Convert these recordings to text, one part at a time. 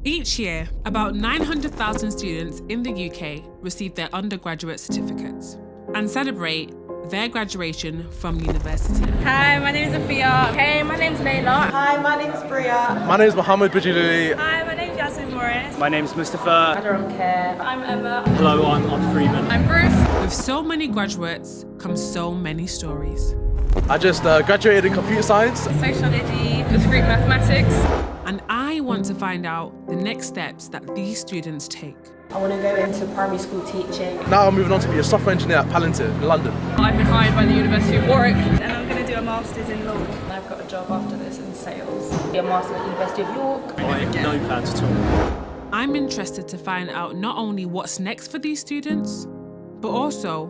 Each year, about 900,000 students in the UK receive their undergraduate certificates and celebrate their graduation from university. Hi, my name is Afroozi. Hey, my name's Layla. Hi, my name's Bria. My name's Mohammed Bajiluli. Hi, my name's Jasmine Morris. My name's Mustafa. I don't care. I'm Emma. Hello, I'm Freeman. I'm Bruce. With so many graduates come so many stories. I just graduated in computer science. Sociology, discrete mathematics. And I want to find out the next steps that these students take. I want to go into primary school teaching. Now I'm moving on to be a software engineer at Palantir in London. I've been hired by the University of Warwick. And I'm going to do a master's in law. I've got a job after this in sales. Be a master at the University of York. I have no plans at all. I'm interested to find out not only what's next for these students, but also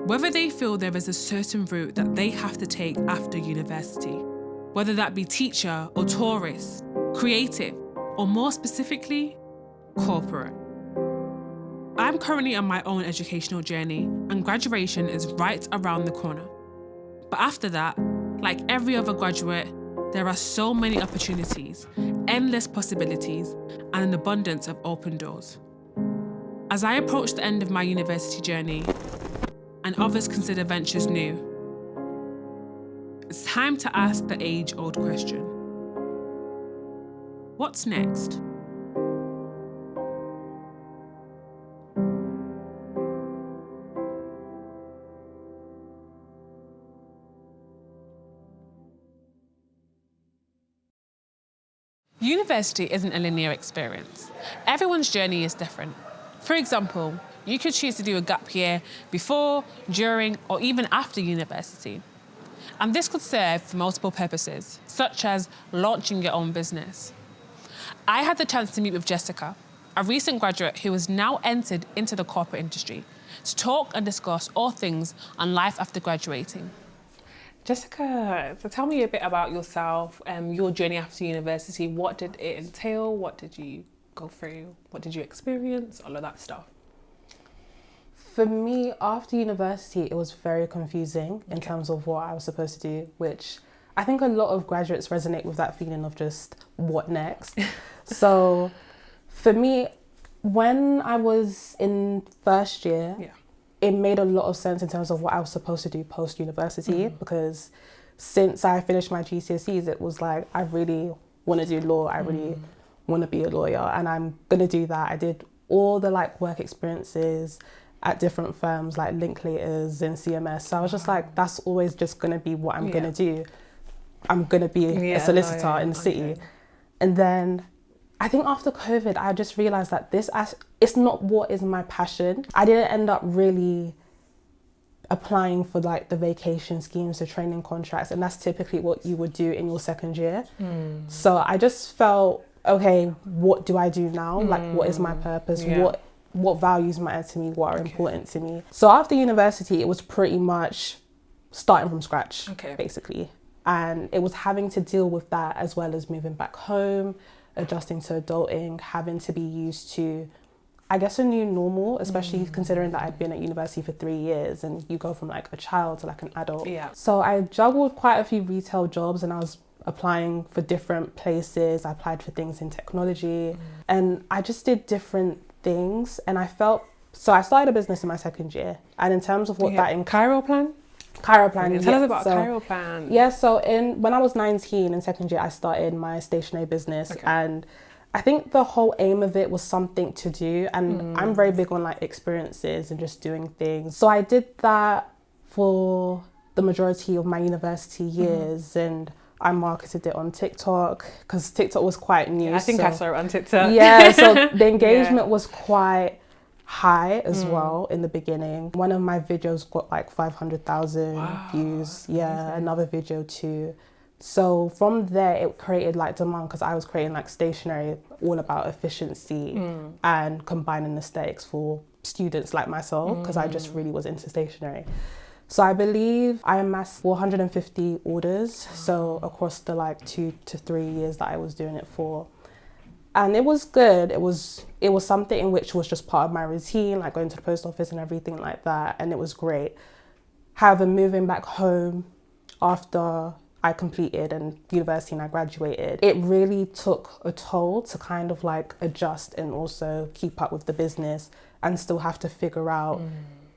whether they feel there is a certain route that they have to take after university, whether that be teacher or tourist, creative, or more specifically, corporate. I'm currently on my own educational journey and graduation is right around the corner. But after that, like every other graduate, there are so many opportunities, endless possibilities, and an abundance of open doors. As I approach the end of my university journey, and others consider ventures new, it's time to ask the age-old question. What's next? University isn't a linear experience. Everyone's journey is different. For example, you could choose to do a gap year before, during, or even after university. And this could serve multiple purposes, such as launching your own business. I had the chance to meet with Jessica, a recent graduate who has now entered into the corporate industry, to talk and discuss all things on life after graduating. Jessica, so tell me a bit about yourself, your journey after university. What did it entail? What did you go through? What did you experience? All of that stuff. For me, after university, it was very confusing in terms of what I was supposed to do, which I think a lot of graduates resonate with that feeling of just what next. So for me, when I was in first year, it made a lot of sense in terms of what I was supposed to do post-university, because since I finished my GCSEs, it was like, I really want to do law. I really want to be a lawyer, and I'm going to do that. I did all the work experiences at different firms like Linklaters and CMS. So I was just like, that's always just going to be what I'm going to do. I'm going to be a solicitor in the city. And then I think after COVID, I just realized that it's not what is my passion. I didn't end up really applying for the vacation schemes, the training contracts, and that's typically what you would do in your second year. So I just felt, okay, what do I do now? What is my purpose? What values matter to me? What are important to me? So after university, it was pretty much starting from scratch, basically. And it was having to deal with that as well as moving back home, adjusting to adulting, having to be used to, I guess, a new normal, especially considering that I'd been at university for 3 years and you go from a child to an adult. So I juggled quite a few retail jobs and I was applying for different places. I applied for things in technology and I just did different things, and I felt, so I started a business in my second year, and in terms of what that in Chiroplan? Chiroplan. Tell us about Chiroplan. Yeah, so when I was 19 in second year, I started my stationery business, and I think the whole aim of it was something to do, and I'm very big on experiences and just doing things. So I did that for the majority of my university years, and I marketed it on TikTok because TikTok was quite new. Yeah, I think I saw it on TikTok. Yeah, so the engagement was quite high as well in the beginning. One of my videos got 500,000 views. Yeah, another video too. So from there, it created demand because I was creating stationery all about efficiency and combining aesthetics for students like myself because I just really was into stationery. So I believe I amassed 450 orders. So across the 2 to 3 years that I was doing it for. And it was good. It was something in which was just part of my routine, going to the post office and everything like that. And it was great. However, moving back home after I completed and university and I graduated, it really took a toll to kind of like adjust and also keep up with the business and still have to figure out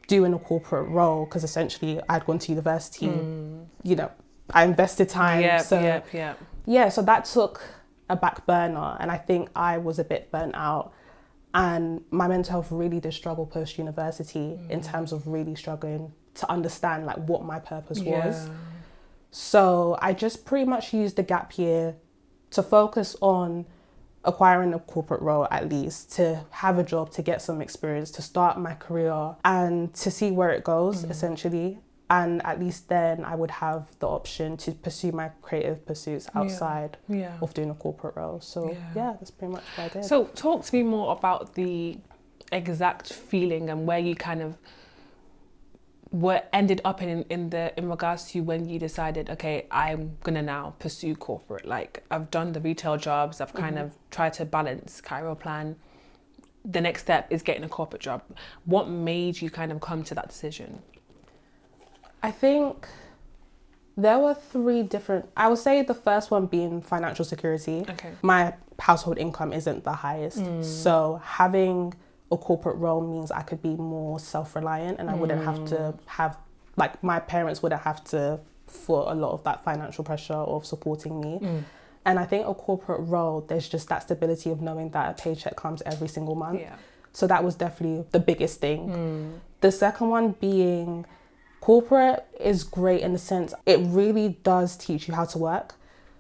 doing a corporate role, because essentially I'd gone to university, you know, I invested time. Yeah, so that took a back burner, and I think I was a bit burnt out, and my mental health really did struggle post-university in terms of really struggling to understand like what my purpose was. So I just pretty much used the gap year to focus on acquiring a corporate role, at least to have a job, to get some experience, to start my career and to see where it goes essentially. And at least then I would have the option to pursue my creative pursuits outside of doing a corporate role. So yeah, that's pretty much what I did. So talk to me more about the exact feeling and where you kind of ended up in regards to when you decided, okay, I'm gonna now pursue corporate. Like, I've done the retail jobs, I've kind of tried to balance career plan. The next step is getting a corporate job. What made you kind of come to that decision? I think there were three different, I would say the first one being financial security. Okay. My household income isn't the highest. So having a corporate role means I could be more self-reliant, and I wouldn't have to have, like, my parents wouldn't have to foot a lot of that financial pressure of supporting me. And I think a corporate role, there's just that stability of knowing that a paycheck comes every single month. So that was definitely the biggest thing. The second one being, corporate is great in the sense it really does teach you how to work.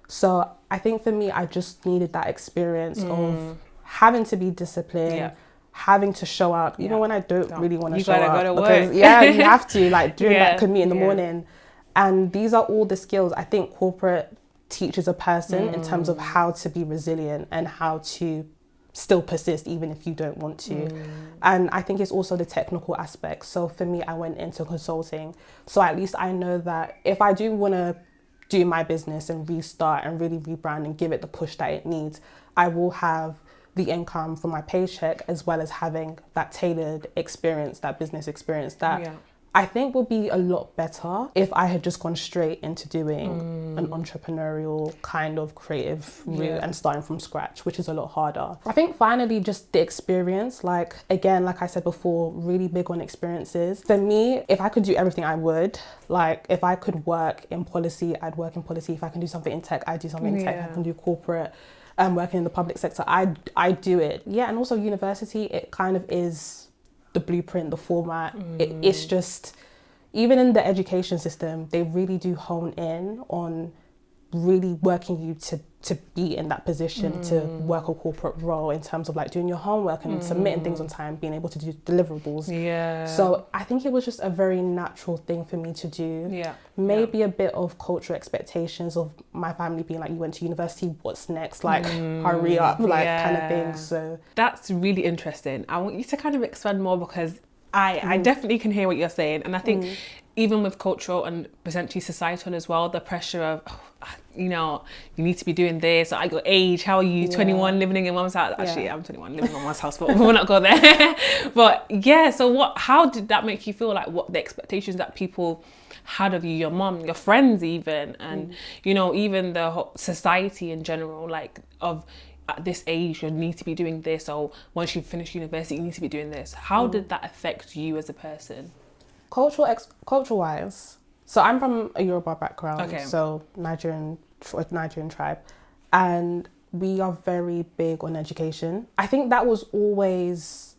So I think for me, I just needed that experience of having to be disciplined, having to show up, even when I don't really want to show up. You gotta go to because, work. Yeah, you have to, like, doing that commute in the morning. And these are all the skills I think corporate teaches a person in terms of how to be resilient and how to still persist even if you don't want to. And I think it's also the technical aspect. So for me, I went into consulting. So at least I know that if I do want to do my business and restart and really rebrand and give it the push that it needs, I will have the income from my paycheck as well as having that tailored experience, that business experience that I think would be a lot better if I had just gone straight into doing an entrepreneurial kind of creative route and starting from scratch, which is a lot harder. I think finally just the experience, like, again, like I said before, really big on experiences. For me, if I could do everything, I would. Like, if I could work in policy, I'd work in policy. If I can do something in tech, I'd do something in tech. If I can do corporate, working in the public sector, I do it. Yeah, and also university, it kind of is the blueprint, the format. It's just, even in the education system, they really do hone in on really working you to be in that position to work a corporate role in terms of like doing your homework and submitting things on time, being able to do deliverables. So I think it was just a very natural thing for me to do. Maybe a bit of cultural expectations of my family being like, you went to university, what's next? Like, hurry up, like, kind of thing. So that's really interesting. I want you to kind of expand more, because I definitely can hear what you're saying. And I think even with cultural and potentially societal as well, the pressure of, you know, you need to be doing this. At your age, how are you, 21, living in your mum's house? Actually, I'm 21, living in my mum's house, but we'll not go there. But yeah, so how did that make you feel? Like, what the expectations that people had of you, your mum, your friends even, and, you know, even the whole society in general, like, of, at this age, you need to be doing this, or once you finish university, you need to be doing this. How did that affect you as a person? Culture-wise, so I'm from a Yoruba background, so Nigerian tribe, and we are very big on education. I think that was always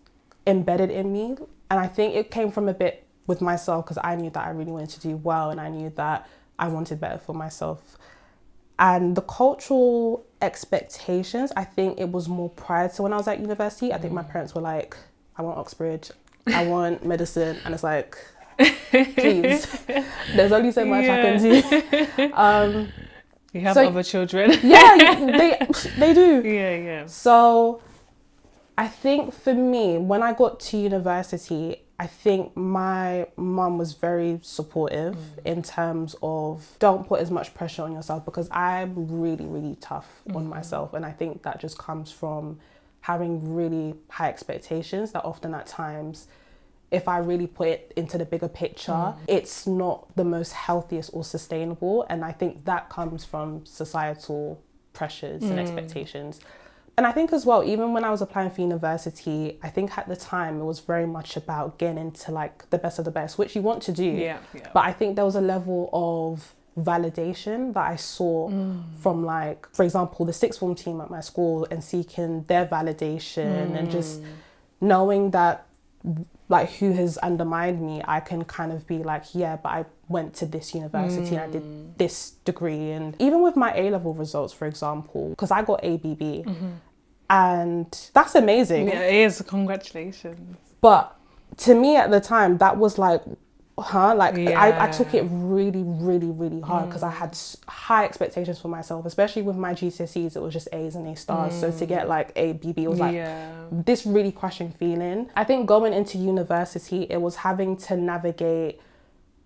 embedded in me, and I think it came from a bit with myself, because I knew that I really wanted to do well, and I knew that I wanted better for myself. And the cultural expectations, I think it was more prior to when I was at university. I think my parents were like, I want Oxbridge, I want medicine, and it's like, please, there's only so much I can do. You have other children. They do. So I think for me, when I got to university, I think my mum was very supportive in terms of, don't put as much pressure on yourself, because I'm really, really tough on myself. And I think that just comes from having really high expectations that often at times if I really put it into the bigger picture, it's not the most healthiest or sustainable. And I think that comes from societal pressures and expectations. And I think as well, even when I was applying for university, I think at the time it was very much about getting into like the best of the best, which you want to do. Yeah. But I think there was a level of validation that I saw from, like, for example, the sixth form team at my school, and seeking their validation and just knowing that, like, who has undermined me, I can kind of be like, yeah, but I went to this university and I did this degree. And even with my A-level results, for example, because I got ABB, and that's amazing. Yeah, it is. Congratulations. But to me at the time, that was like, I took it really, really, really hard because I had high expectations for myself, especially with my GCSEs. It was just A's and A stars. So to get like ABB, it was like this really crushing feeling. I think going into university, it was having to navigate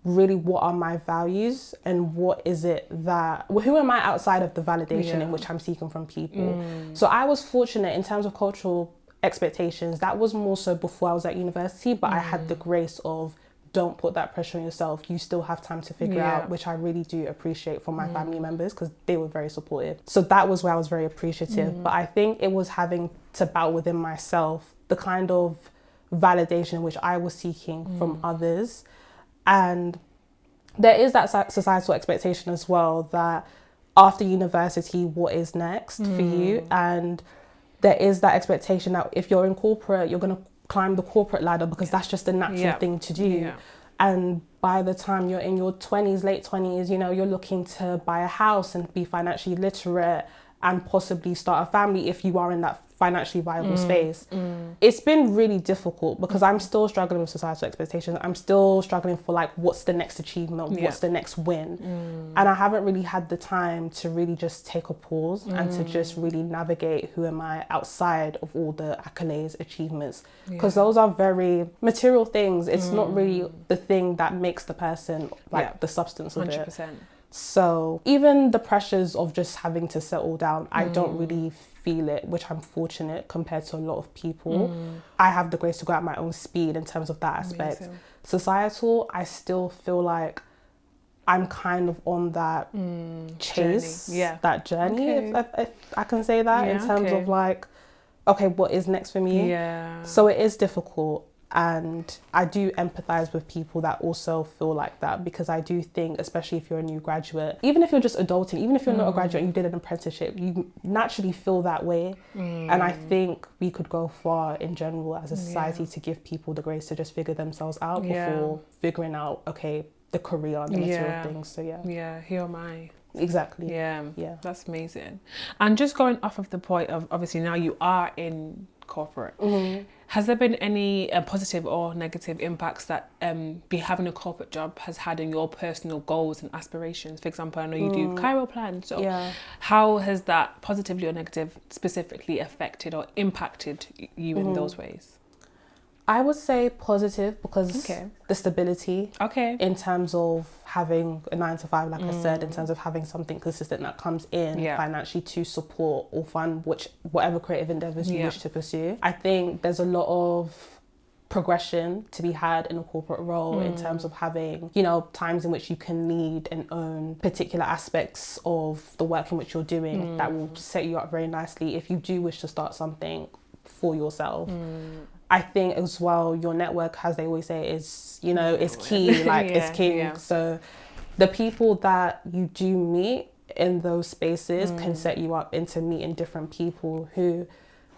really what are my values and what is it that, who am I outside of the validation in which I'm seeking from people. So I was fortunate in terms of cultural expectations. That was more so before I was at university, but I had the grace of, don't put that pressure on yourself. You still have time to figure out, which I really do appreciate from my family members because they were very supportive. So that was where I was very appreciative. But I think it was having to battle within myself the kind of validation which I was seeking from others. And there is that societal expectation as well that after university, what is next for you? And there is that expectation that if you're in corporate, you're going to climb the corporate ladder because that's just a natural thing to do. And by the time you're in your 20s, late 20s, you know, you're looking to buy a house and be financially literate and possibly start a family if you are in that financially viable space. It's been really difficult because I'm still struggling with societal expectations. I'm still struggling for like, what's the next achievement? What's the next win? And I haven't really had the time to really just take a pause and to just really navigate who am I outside of all the accolades, achievements, because those are very material things. It's not really the thing that makes the person, like the substance of 100%. it. So even the pressures of just having to settle down, I don't really feel it, which I'm fortunate compared to a lot of people. I have the grace to go at my own speed in terms of that aspect. Amazing. Societal, I still feel like I'm kind of on that chase, that journey, if I can say that, in terms of like, okay, what is next for me? So it is difficult. And I do empathize with people that also feel like that, because I do think, especially if you're a new graduate, even if you're just adulting, even if you're not a graduate and you did an apprenticeship, you naturally feel that way. And I think we could go far in general as a society to give people the grace to just figure themselves out before figuring out, okay, the career and the material things. So who am I? Exactly. Yeah, that's amazing. And just going off of the point of, obviously now you are in corporate, has there been any positive or negative impacts that be having a corporate job has had in your personal goals and aspirations? For example, I know you do Cairo plans, so how has that positively or negative specifically affected or impacted you in those ways? I would say positive, because the stability in terms of having a 9 to 5, like I said, in terms of having something consistent that comes in financially to support or fund whatever creative endeavors you wish to pursue. I think there's a lot of progression to be had in a corporate role in terms of having, you know, times in which you can lead and own particular aspects of the work in which you're doing that will set you up very nicely if you do wish to start something for yourself. I think as well, your network, as they always say, is, you know, is key, like it's king. So the people that you do meet in those spaces can set you up into meeting different people who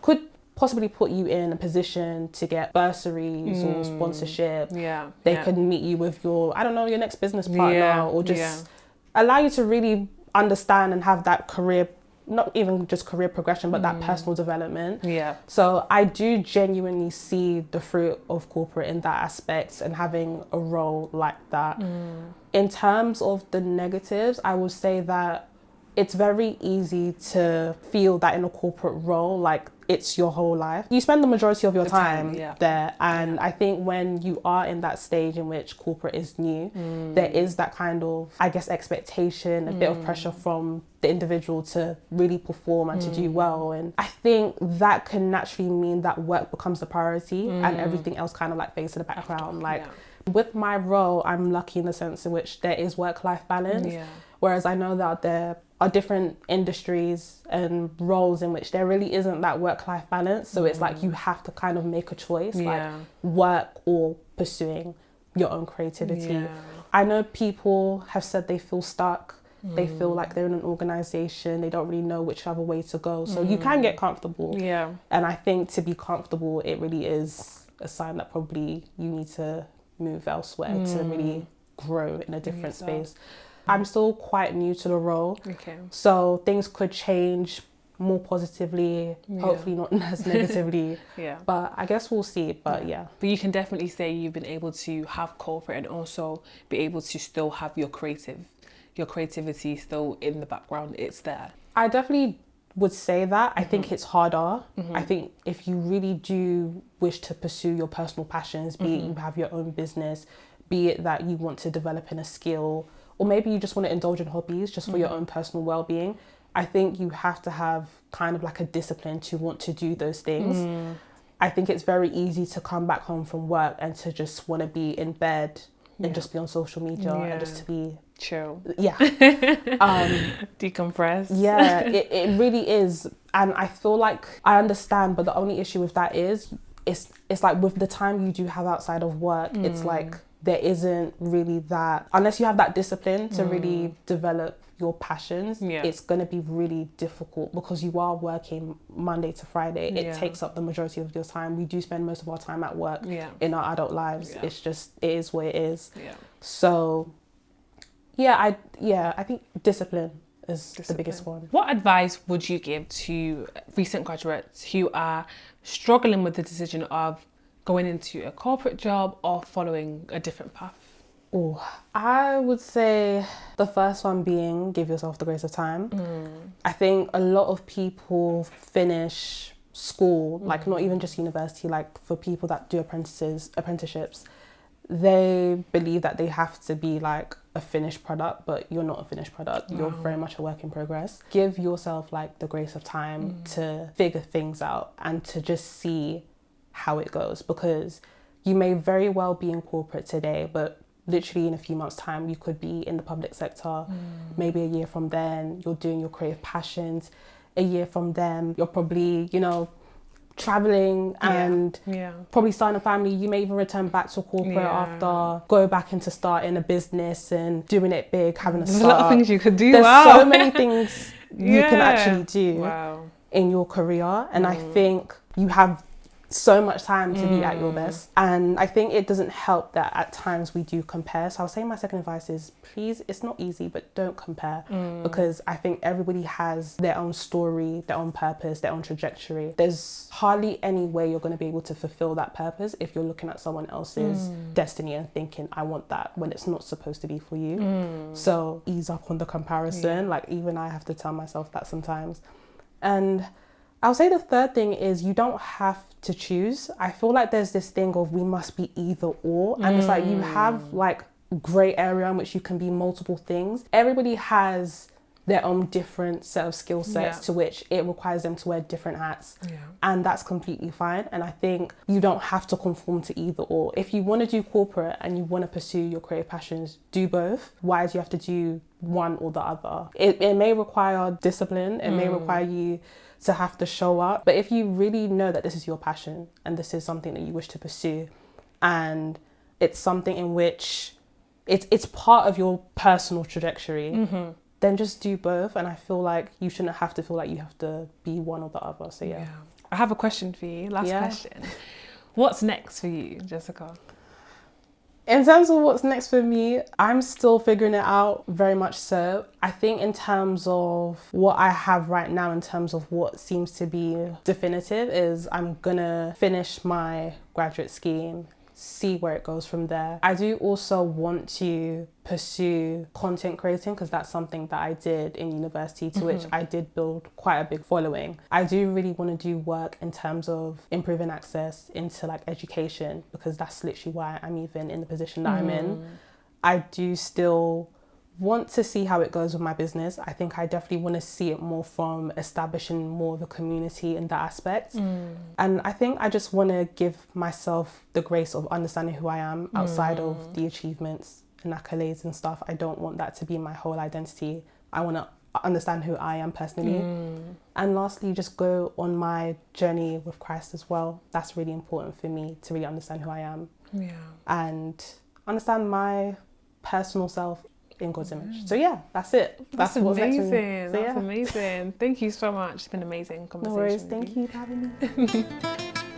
could possibly put you in a position to get bursaries or sponsorship. They could meet you with your, I don't know, your next business partner, or just allow you to really understand and have that career, not even just career progression, but that personal development. So I do genuinely see the fruit of corporate in that aspect and having a role like that. In terms of the negatives, I would say that it's very easy to feel that in a corporate role, like it's your whole life. You spend the majority of your time yeah. there, and I think when you are in that stage in which corporate is new, there is that kind of, I guess, expectation, a bit of pressure from the individual to really perform and to do well. And I think that can naturally mean that work becomes the priority and everything else kind of like fades to the background. Like with my role, I'm lucky in the sense in which there is work-life balance. Yeah. Whereas I know that there are different industries and roles in which there really isn't that work-life balance. So it's like you have to kind of make a choice, like work or pursuing your own creativity. Yeah. I know people have said they feel stuck. They feel like they're in an organization. They don't really know which other way to go. So you can get comfortable. Yeah. And I think to be comfortable, it really is a sign that probably you need to move elsewhere to really grow in a different space. I'm still quite new to the role. Okay. So things could change more positively, hopefully not as negatively. But I guess we'll see. But But you can definitely say you've been able to have corporate and also be able to still have your creativity still in the background. It's there. I definitely would say that. I think it's harder. I think if you really do wish to pursue your personal passions, be it you have your own business, be it that you want to develop in a skill, or maybe you just want to indulge in hobbies just for your own personal well-being, I think you have to have kind of like a discipline to want to do those things. I think it's very easy to come back home from work and to just want to be in bed and just be on social media and just to be chill. Decompress. It really is. And I feel like I understand, but the only issue with that is it's like with the time you do have outside of work, it's like there isn't really that, unless you have that discipline to really develop your passions, it's going to be really difficult because you are working Monday to Friday. It takes up the majority of your time. We do spend most of our time at work in our adult lives. It's just, it is what it is. So I think discipline is the biggest one. What advice would you give to recent graduates who are struggling with the decision of going into a corporate job or following a different path? Oh, I would say the first one being give yourself the grace of time. I think a lot of people finish school, like not even just university, like for people that do apprenticeships, they believe that they have to be like a finished product, but you're not a finished product. You're very much a work in progress. Give yourself like the grace of time to figure things out and to just see how it goes, because you may very well be in corporate today, but literally in a few months' time you could be in the public sector. Maybe a year from then you're doing your creative passions. A year from then you're probably, traveling and probably starting a family. You may even return back to corporate after, go back into starting a business and doing it big, having a startup. There's a lot of things you could do. There's so many things you can actually do in your career, and I think you have so much time to be at your best. And I think it doesn't help that at times we do compare. So I'll say my second advice is, please, it's not easy, but don't compare, because I think everybody has their own story, their own purpose, their own trajectory. There's hardly any way you're going to be able to fulfill that purpose if you're looking at someone else's destiny and thinking, I want that, when it's not supposed to be for you. So ease up on the comparison. Like even I have to tell myself that sometimes. And I'll say the third thing is you don't have to choose. I feel like there's this thing of we must be either or, and it's like you have like grey area in which you can be multiple things. Everybody has their own different set of skill sets to which it requires them to wear different hats, and that's completely fine. And I think you don't have to conform to either or. If you want to do corporate and you want to pursue your creative passions, do both. Why do you have to do one or the other? It may require discipline, it may require you to have to show up, but if you really know that this is your passion and this is something that you wish to pursue, and it's something in which it's part of your personal trajectory, then just do both. And I feel like you shouldn't have to feel like you have to be one or the other. So I have a question for you. Last question. What's next for you, Jessica? In terms of what's next for me, I'm still figuring it out, very much so. I think in terms of what I have right now, in terms of what seems to be definitive, is I'm gonna finish my graduate scheme see where it goes from there. I do also want to pursue content creating because that's something that I did in university, to which I did build quite a big following. I do really want to do work in terms of improving access into like education, because that's literally why I'm even in the position that I'm in. I do still want to see how it goes with my business. I think I definitely want to see it more from establishing more of a community in that aspect. And I think I just want to give myself the grace of understanding who I am outside of the achievements and accolades and stuff. I don't want that to be my whole identity. I want to understand who I am personally. And lastly, just go on my journey with Christ as well. That's really important for me, to really understand who I am and understand my personal self in God's image. So yeah, that's it. That's what's next for me. amazing. So, That's yeah. amazing. Thank you so much. It's been an amazing No conversation. worries. with Thank you for having me.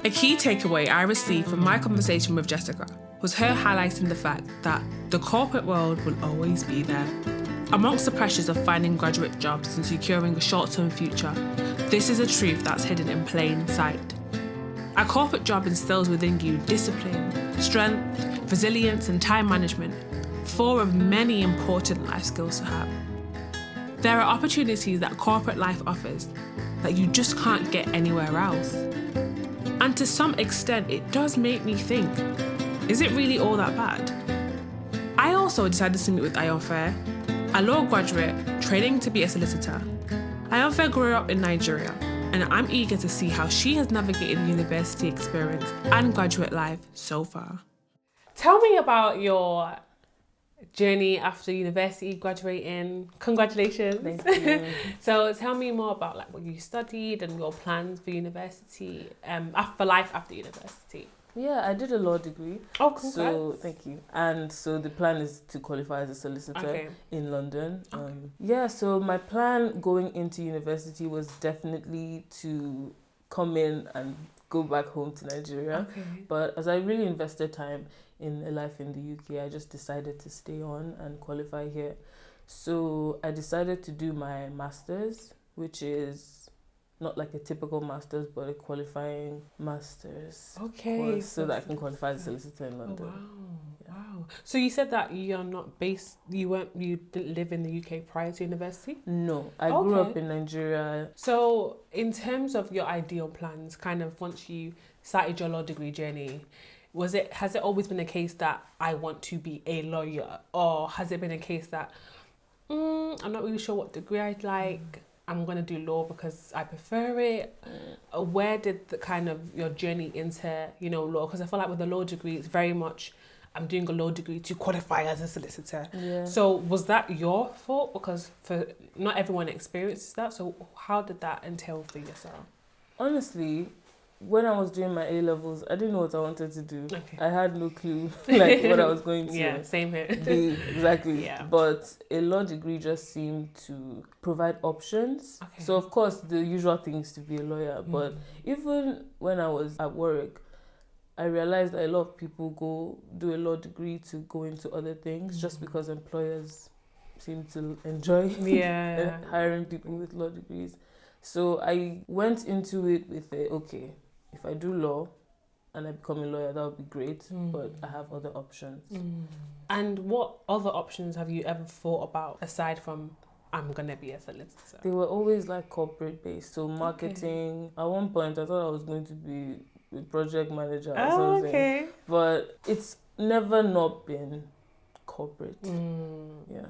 A key takeaway I received from my conversation with Jessica was her highlighting the fact that the corporate world will always be there. Amongst the pressures of finding graduate jobs and securing a short-term future, this is a truth that's hidden in plain sight. A corporate job instills within you discipline, strength, resilience, and time management, 4 of many important life skills to have. There are opportunities that corporate life offers that you just can't get anywhere else. And to some extent, it does make me think, is it really all that bad? I also decided to meet with Ayonfe, a law graduate training to be a solicitor. Ayonfe grew up in Nigeria, and I'm eager to see how she has navigated the university experience and graduate life so far. Tell me about your journey after university, graduating. Congratulations. Thank you. So tell me more about like what you studied and your plans for university, for life after university. Yeah, I did a law degree. Oh, congrats. So thank you. And so the plan is to qualify as a solicitor in London. Yeah, so my plan going into university was definitely to come in and go back home to Nigeria. But as I really invested time in a life in the UK, I just decided to stay on and qualify here. So I decided to do my master's, which is not like a typical master's, but a qualifying master's course, so that I can qualify as a solicitor in London. Wow. So you said that you didn't live in the UK prior to university? No, I grew up in Nigeria. So in terms of your ideal plans, kind of once you started your law degree journey, has it always been a case that I want to be a lawyer, or has it been a case that I'm not really sure what degree I'd like, I'm going to do law because I prefer it? Where did the kind of your journey into, law? Because I feel like with the law degree, it's very much, I'm doing a law degree to qualify as a solicitor. Yeah. So was that your fault? Because for not everyone experiences that. So how did that entail for yourself? Honestly, when I was doing my A-levels, I didn't know what I wanted to do. Okay. I had no clue what I was going to Yeah, same here. do. Exactly. Yeah. But a law degree just seemed to provide options. Okay. So of course the usual things to be a lawyer, but even when I was at work, I realized that a lot of people go do a law degree to go into other things just because employers seem to enjoy hiring people with law degrees. So I went into it with if I do law and I become a lawyer, that would be great, but I have other options. And what other options have you ever thought about aside from I'm going to be a solicitor? They were always like corporate based, so marketing. At one point I thought I was going to be a project manager or something, but it's never not been corporate. Yeah.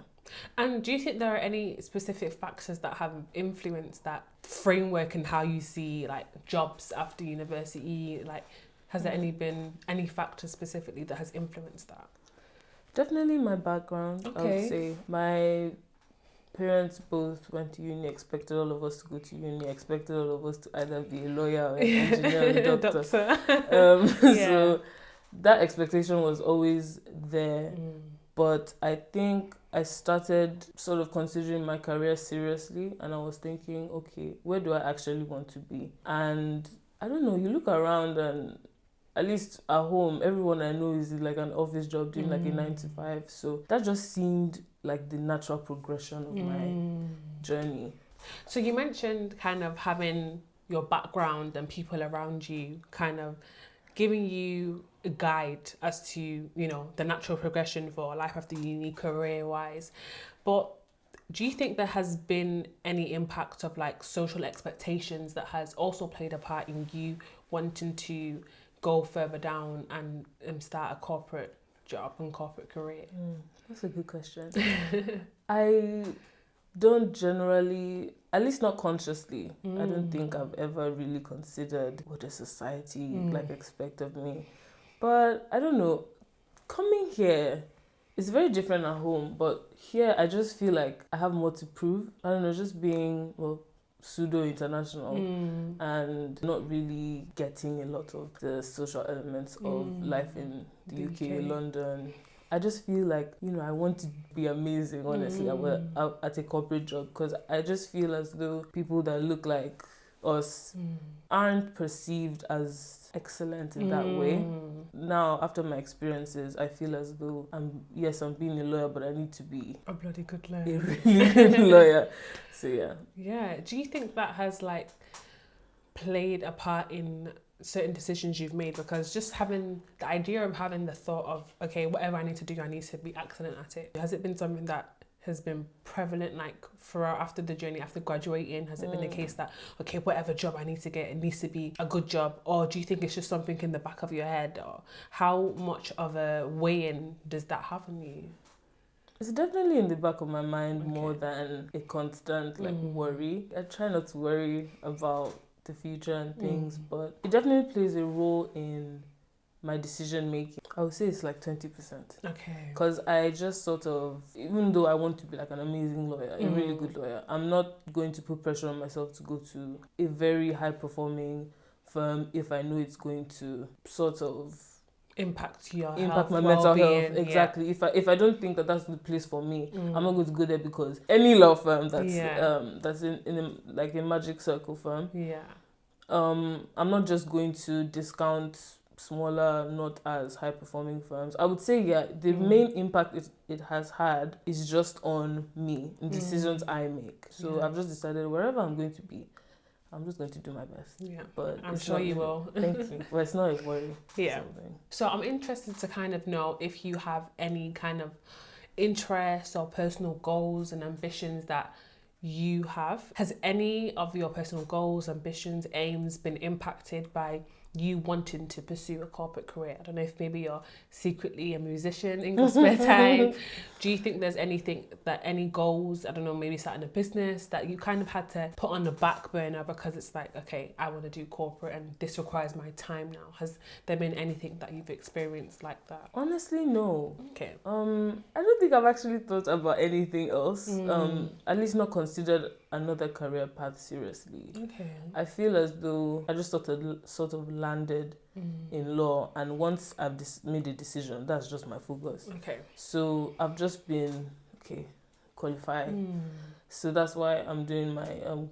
And do you think there are any specific factors that have influenced that framework and how you see like jobs after university? Like, has there been any factors specifically that has influenced that? Definitely my background. I would say my parents both went to uni, expected all of us to go to uni, expected all of us to either be a lawyer or an engineer or a doctor. So that expectation was always there. But I think I started sort of considering my career seriously, and I was thinking, okay, where do I actually want to be? And I don't know, you look around and at least at home, everyone I know is like an office job doing like a 9 to 5. So that just seemed like the natural progression of my journey. So you mentioned kind of having your background and people around you kind of giving you a guide as to, you know, the natural progression for life after uni, career-wise. But do you think there has been any impact of like social expectations that has also played a part in you wanting to go further down and start a corporate job and corporate career? That's a good question. I don't generally, at least not consciously, I don't think I've ever really considered what the society like expect of me. But I don't know, coming here, it's very different at home, but here I just feel like I have more to prove. I don't know, just being, well, pseudo-international and not really getting a lot of the social elements of life in the UK, London. I just feel like, you know, I want to be amazing, honestly, at a corporate job, because I just feel as though people that look like us aren't perceived as excellent in that way. Now, after my experiences, I feel as though I'm being a lawyer, but I need to be A bloody good lawyer. a really good lawyer. So yeah. Yeah. Do you think that has like played a part in certain decisions you've made? Because just having the idea of having the thought of, okay, whatever I need to do, I need to be excellent at it. Has it been something that has been prevalent like throughout after the journey, after graduating? Has it been the case that, okay, whatever job I need to get, it needs to be a good job? Or do you think it's just something in the back of your head? Or how much of a weigh-in does that have on you? It's definitely in the back of my mind more than a constant like worry. I try not to worry about the future and things, but it definitely plays a role in my decision making. I would say it's like 20%. Okay. Because I just sort of, even though I want to be like an amazing lawyer, a really good lawyer, I'm not going to put pressure on myself to go to a very high performing firm if I know it's going to sort of impact your impact health, my mental health. well-being, Exactly. If I don't think that that's the place for me, I'm not going to go there, because any law firm that's in a, like a magic circle firm, I'm not just going to discount smaller, not as high performing firms. I would say the main impact it has had is just on me and decisions I make. So I've just decided wherever I'm going to be, I'm just going to do my best. Yeah, but I'm sure you will. Thank you. Well, it's not a worry. Yeah. So I'm interested to kind of know if you have any kind of interests or personal goals and ambitions that you have. Has any of your personal goals, ambitions, aims been impacted by you wanting to pursue a corporate career? I don't know if maybe you're secretly a musician in your spare time. Do you think there's any goals, I don't know, maybe starting a business that you kind of had to put on the back burner because it's like, okay, I want to do corporate and this requires my time now? Has there been anything that you've experienced like that? Honestly, no. Okay. I don't think I've actually thought about anything else. At least not considered another career path seriously. Okay. I feel as though I just sort of landed in law, and once I've made a decision, that's just my focus. Okay. So I've just been qualified. So that's why I'm doing my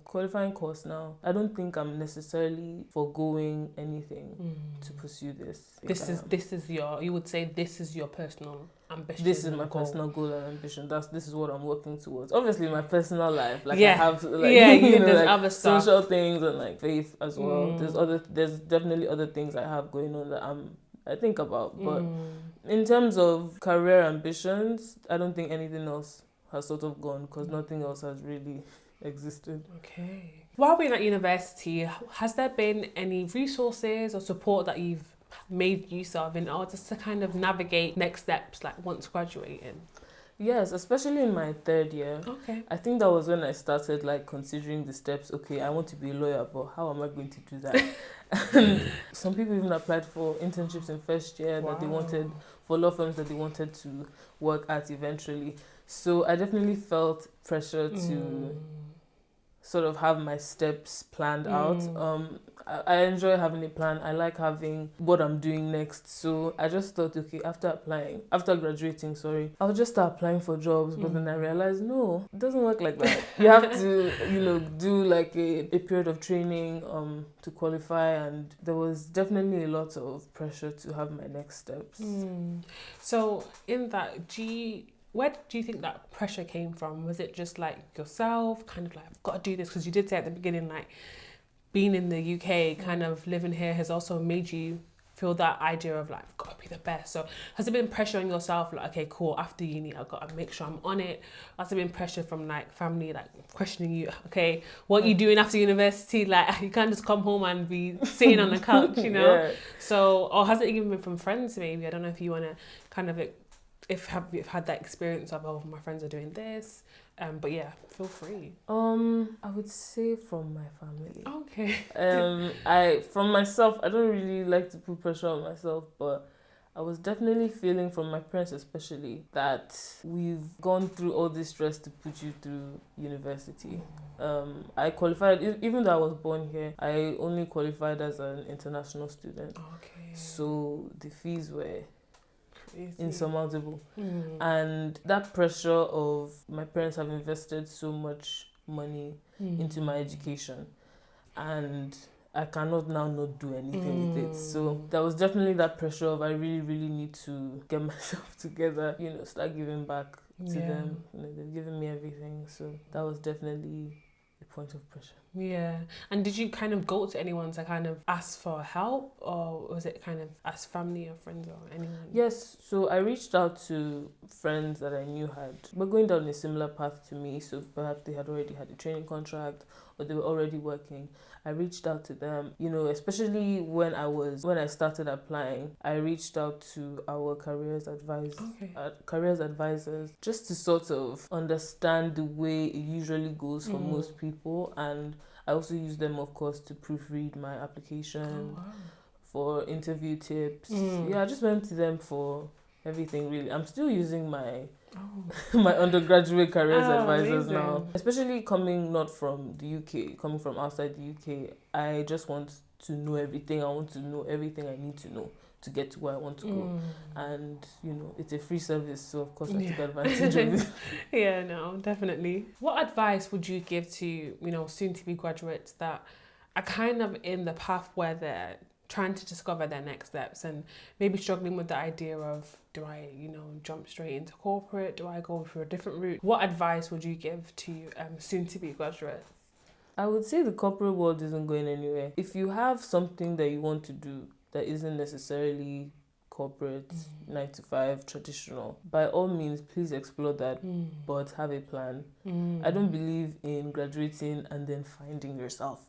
qualifying course now. I don't think I'm necessarily foregoing anything to pursue this. You would say this is your personal ambition. This is my personal goal and ambition. This is what I'm working towards. Obviously, my personal life, like I Yeah. have, like, there's like other stuff. social things and like faith as well. There's definitely other things I have going on that I think about. But in terms of career ambitions, I don't think anything else has sort of gone, because nothing else has really existed. Okay. While being at university, has there been any resources or support that you've made use of in order to kind of navigate next steps, like once graduating? Yes, especially in my third year. Okay. I think that was when I started like considering the steps. Okay, I want to be a lawyer, but how am I going to do that? Some people even applied for internships in first year that they wanted, for law firms that they wanted to work at eventually. So I definitely felt pressure to sort of have my steps planned out. I enjoy having a plan. I like having what I'm doing next. So I just thought, okay, after graduating, I'll just start applying for jobs. But then I realized, no, it doesn't work like that. You have to, do like a period of training to qualify. And there was definitely a lot of pressure to have my next steps. So in that, where do you think that pressure came from? Was it just like yourself, kind of like, I've got to do this? Because you did say at the beginning, like, being in the UK, kind of living here has also made you feel that idea of like, I've got to be the best? So has there been pressure on yourself, like, okay, cool, after uni, I've got to make sure I'm on it? Has there been pressure from like family, like questioning you, okay, what are you doing after university? Like, you can't just come home and be sitting on the couch, you know? Yeah. So, or has it even been from friends maybe? I don't know if you want to kind of, if you've had that experience of, oh, my friends are doing this. But yeah, feel free. I would say from my family. Okay. From myself, I don't really like to put pressure on myself, but I was definitely feeling from my parents especially that we've gone through all this stress to put you through university. I qualified, even though I was born here, I only qualified as an international student. Okay. So the fees were Crazy. insurmountable. And that pressure of my parents have invested so much money into my education, and I cannot now not do anything with it. So there was definitely that pressure of I really, really need to get myself together, you know, start giving back to them. You know, they've given me everything. So that was definitely a point of pressure. Yeah. And did you kind of go to anyone to kind of ask for help, or was it kind of ask family or friends or anyone? Yes, so I reached out to friends that I knew were going down a similar path to me, so perhaps they had already had a training contract or they were already working. I reached out to them, you know, especially when I started applying, I reached out to our careers advisors just to sort of understand the way it usually goes for most people, and I also use them, of course, to proofread my application, for interview tips. Yeah, I just went to them for everything, really. I'm still using my my undergraduate careers advisors now, especially coming not from the UK, coming from outside the UK. I just want to know everything. I want to know everything I need to know to get to where I want to go. And, you know, it's a free service, so of course I took advantage of it. Yeah, no, definitely. What advice would you give to, you know, soon-to-be graduates that are kind of in the path where they're trying to discover their next steps and maybe struggling with the idea of, do I, you know, jump straight into corporate? Do I go for a different route? What advice would you give to soon-to-be graduates? I would say the corporate world isn't going anywhere. If you have something that you want to do that isn't necessarily corporate, 9 to 5, traditional, by all means, please explore that, but have a plan. I don't believe in graduating and then finding yourself.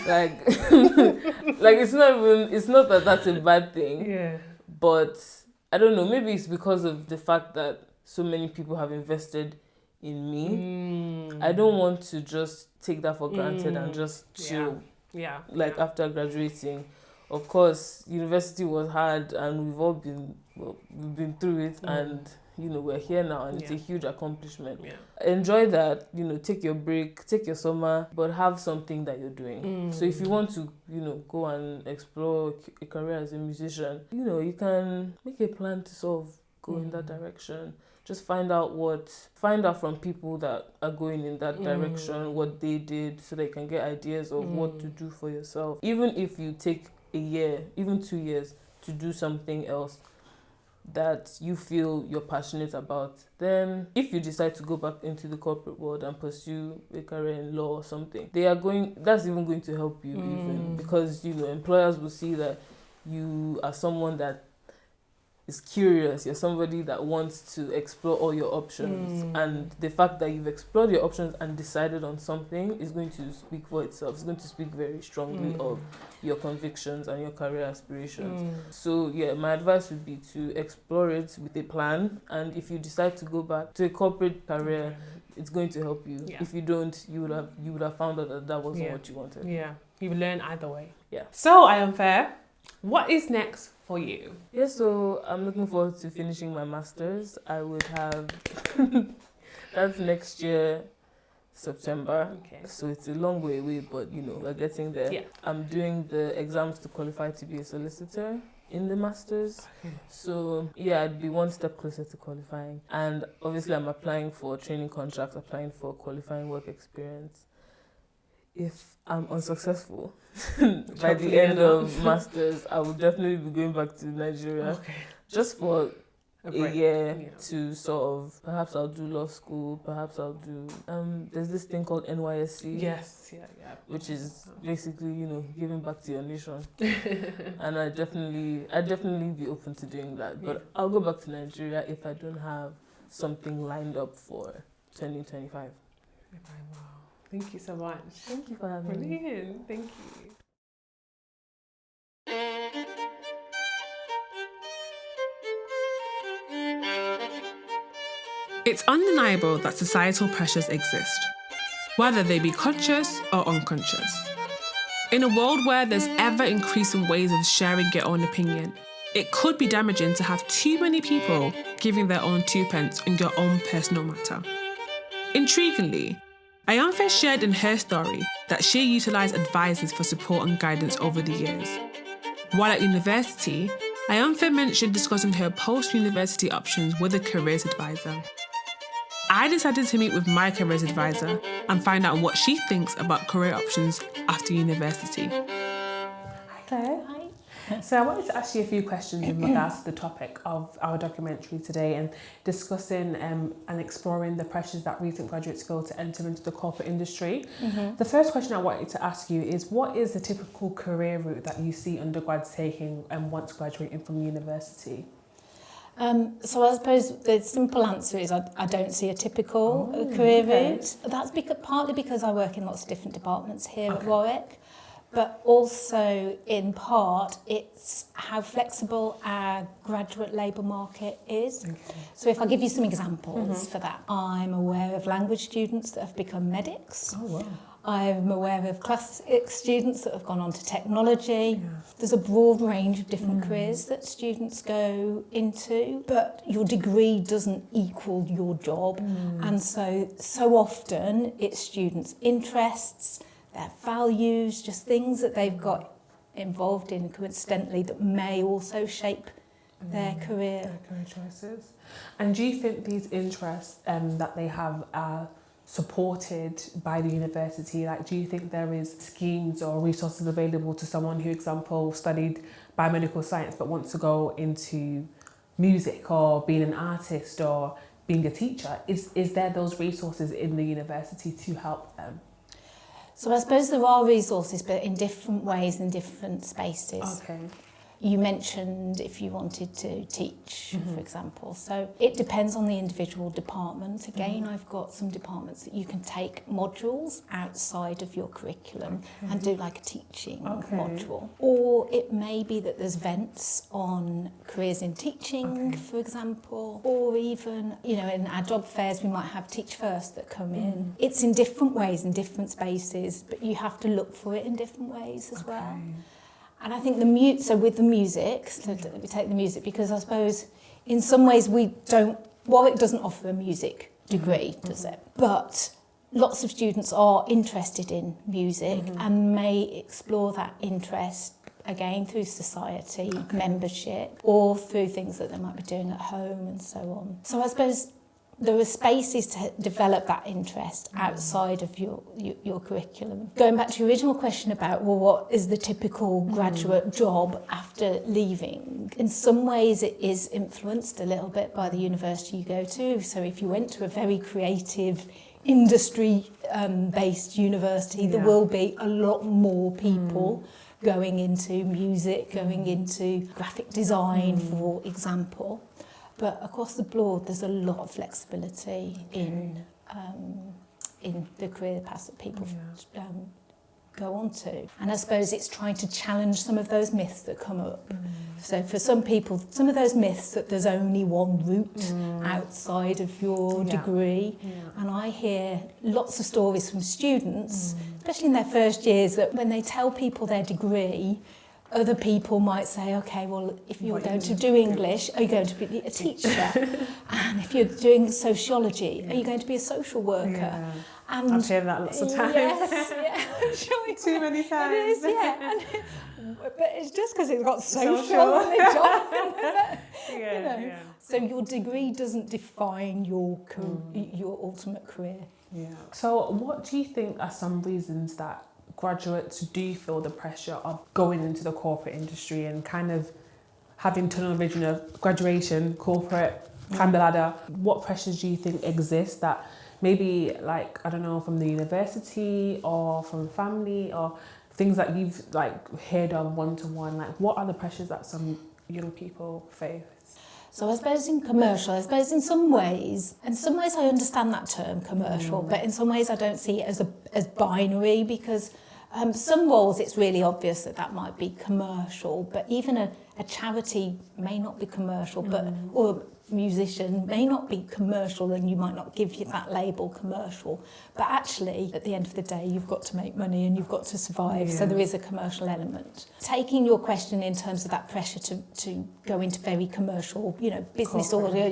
like it's not that that's a bad thing. Yeah. But I don't know, maybe it's because of the fact that so many people have invested in me. I don't want to just take that for granted and just chill. Yeah. After graduating. Of course, university was hard and we've been through it, and, you know, we're here now, and it's a huge accomplishment. Yeah. Enjoy that, you know, take your break, take your summer, but have something that you're doing. So if you want to, you know, go and explore a career as a musician, you know, you can make a plan to sort of go in that direction. Just find out from people that are going in that direction, what they did, so that you can get ideas of what to do for yourself. Even if you take a year, even 2 years to do something else that you feel you're passionate about, then if you decide to go back into the corporate world and pursue a career in law or something, that's even going to help you even, because, you know, employers will see that you are someone that is curious, you're somebody that wants to explore all your options, and the fact that you've explored your options and decided on something is going to speak for itself. It's going to speak very strongly of your convictions and your career aspirations. So yeah, my advice would be to explore it with a plan, and if you decide to go back to a corporate career, it's going to help you. If you don't, you would have found out that wasn't what you wanted. Yeah, you learn either way. Yeah. So I am fair. What is next for you? Yeah, so I'm looking forward to finishing my master's. I would have that's next year, September. Okay. So it's a long way away, but, you know, we're getting there. Yeah. I'm doing the exams to qualify to be a solicitor in the master's. So yeah, I'd be one step closer to qualifying. And obviously I'm applying for training contracts, applying for qualifying work experience. If I'm unsuccessful by the end of masters, I will definitely be going back to Nigeria, just for a year to sort of, perhaps I'll do law school, perhaps I'll do, there's this thing called NYSC. Yes, which is basically, giving back to your nation. And I'd definitely be open to doing that. But I'll go back to Nigeria if I don't have something lined up for 2025. Wow. Thank you so much. Thank you for having me. Brilliant. Thank you. It's undeniable that societal pressures exist, whether they be conscious or unconscious. In a world where there's ever-increasing ways of sharing your own opinion, it could be damaging to have too many people giving their own 2 pence on your own personal matter. Intriguingly, Ayamfe shared in her story that she utilised advisors for support and guidance over the years. While at university, Ayamfe mentioned discussing her post-university options with a careers advisor. I decided to meet with my careers advisor and find out what she thinks about career options after university. Hi Claire. Hi. So I wanted to ask you a few questions in regards to the topic of our documentary today and discussing and exploring the pressures that recent graduates feel to enter into the corporate industry. Mm-hmm. The first question I wanted to ask you is, what is the typical career route that you see undergrads taking once graduating from university? So I suppose the simple answer is I don't see a typical career route. That's partly because I work in lots of different departments here at Warwick, but also in part it's how flexible our graduate labour market is. Okay. So if I give you some examples for that, I'm aware of language students that have become medics. Oh, wow. I'm aware of classic students that have gone on to technology. Yeah. There's a broad range of different careers that students go into, but your degree doesn't equal your job. And so often it's students' interests, their values, just things that they've got involved in coincidentally that may also shape their career. Their career choices. And do you think these interests that they have are supported by the university? Like, do you think there is schemes or resources available to someone who, example, studied biomedical science but wants to go into music or being an artist or being a teacher? Is there those resources in the university to help them? So I suppose there are resources, but in different ways in different spaces. Okay. You mentioned if you wanted to teach, for example. So it depends on the individual department. Again, I've got some departments that you can take modules outside of your curriculum and do like a teaching module. Or it may be that there's events on careers in teaching, for example. Or even, in our job fairs, we might have Teach First that come in. It's in different ways, in different spaces, but you have to look for it in different ways as well. And I think with the music, so we take the music because I suppose in some ways Warwick doesn't offer a music degree, does it? But lots of students are interested in music and may explore that interest again through society, membership, or through things that they might be doing at home and so on. So I suppose there are spaces to develop that interest outside of your curriculum. Going back to your original question about, what is the typical graduate job after leaving? In some ways it is influenced a little bit by the university you go to. So if you went to a very creative industry-based university, there will be a lot more people going into music, going into graphic design, for example. But across the board, there's a lot of flexibility in the career paths that people go on to. And I suppose it's trying to challenge some of those myths that come up. So for some people, some of those myths that there's only one route outside of your degree. And I hear lots of stories from students, especially in their first years, that when they tell people their degree, other people might say, okay, well, if you're going to do English, are you going to be a teacher? And if you're doing sociology, are you going to be a social worker? Yeah. And I've heard that lots of times. Yes, I'm sure too many times. It is, yeah. But it's just because it's got social on the job. So your degree doesn't define your ultimate career. Yeah. So what do you think are some reasons that graduates do feel the pressure of going into the corporate industry, and kind of having tunnel vision of graduation, corporate, climb the ladder. What pressures do you think exist that maybe, like, I don't know, from the university or from family or things that you've like heard of one-to-one? Like, what are the pressures that some young people face? So I suppose in commercial, in some ways I understand that term commercial, but in some ways I don't see it as binary, because some roles it's really obvious that might be commercial, but even a charity may not be commercial, or a musician may not be commercial, and you might not give you that label commercial. But actually, at the end of the day, you've got to make money and you've got to survive, so there is a commercial element. Taking your question in terms of that pressure to go into very commercial, business order,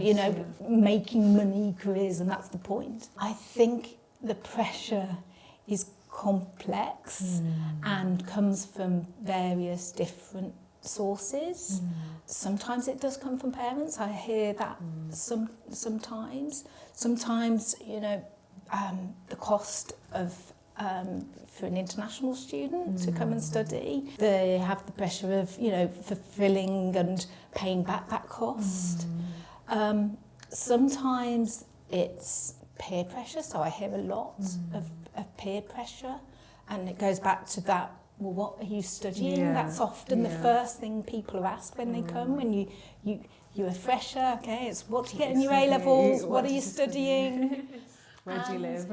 making money careers, and that's the point. I think the pressure is complex and comes from various different sources. Sometimes it does come from parents. I hear that sometimes. Sometimes, the cost of for an international student to come and study, they have the pressure of fulfilling and paying back that cost. Sometimes it's peer pressure, so I hear a lot of peer pressure, and it goes back to that. Well, what are you studying? That's often the first thing people are asked when they come. When you're a fresher, okay, it's what do you get in your A-levels? What are you studying? Where do you live?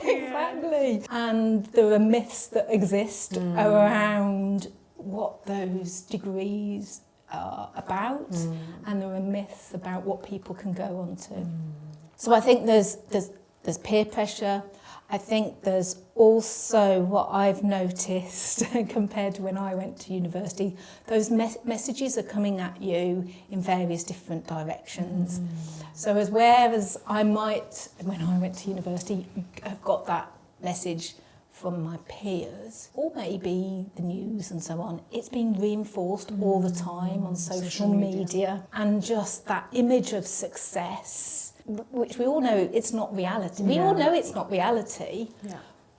Exactly. And there are myths that exist around what those degrees are about, and there are myths about what people can go on to. So I think there's peer pressure. I think there's also what I've noticed compared to when I went to university, those messages are coming at you in various different directions. So whereas I might, when I went to university, have got that message from my peers, or maybe the news and so on, it's been reinforced all the time on social media, and just that image of success, which we all know it's not reality. We all know it's not reality,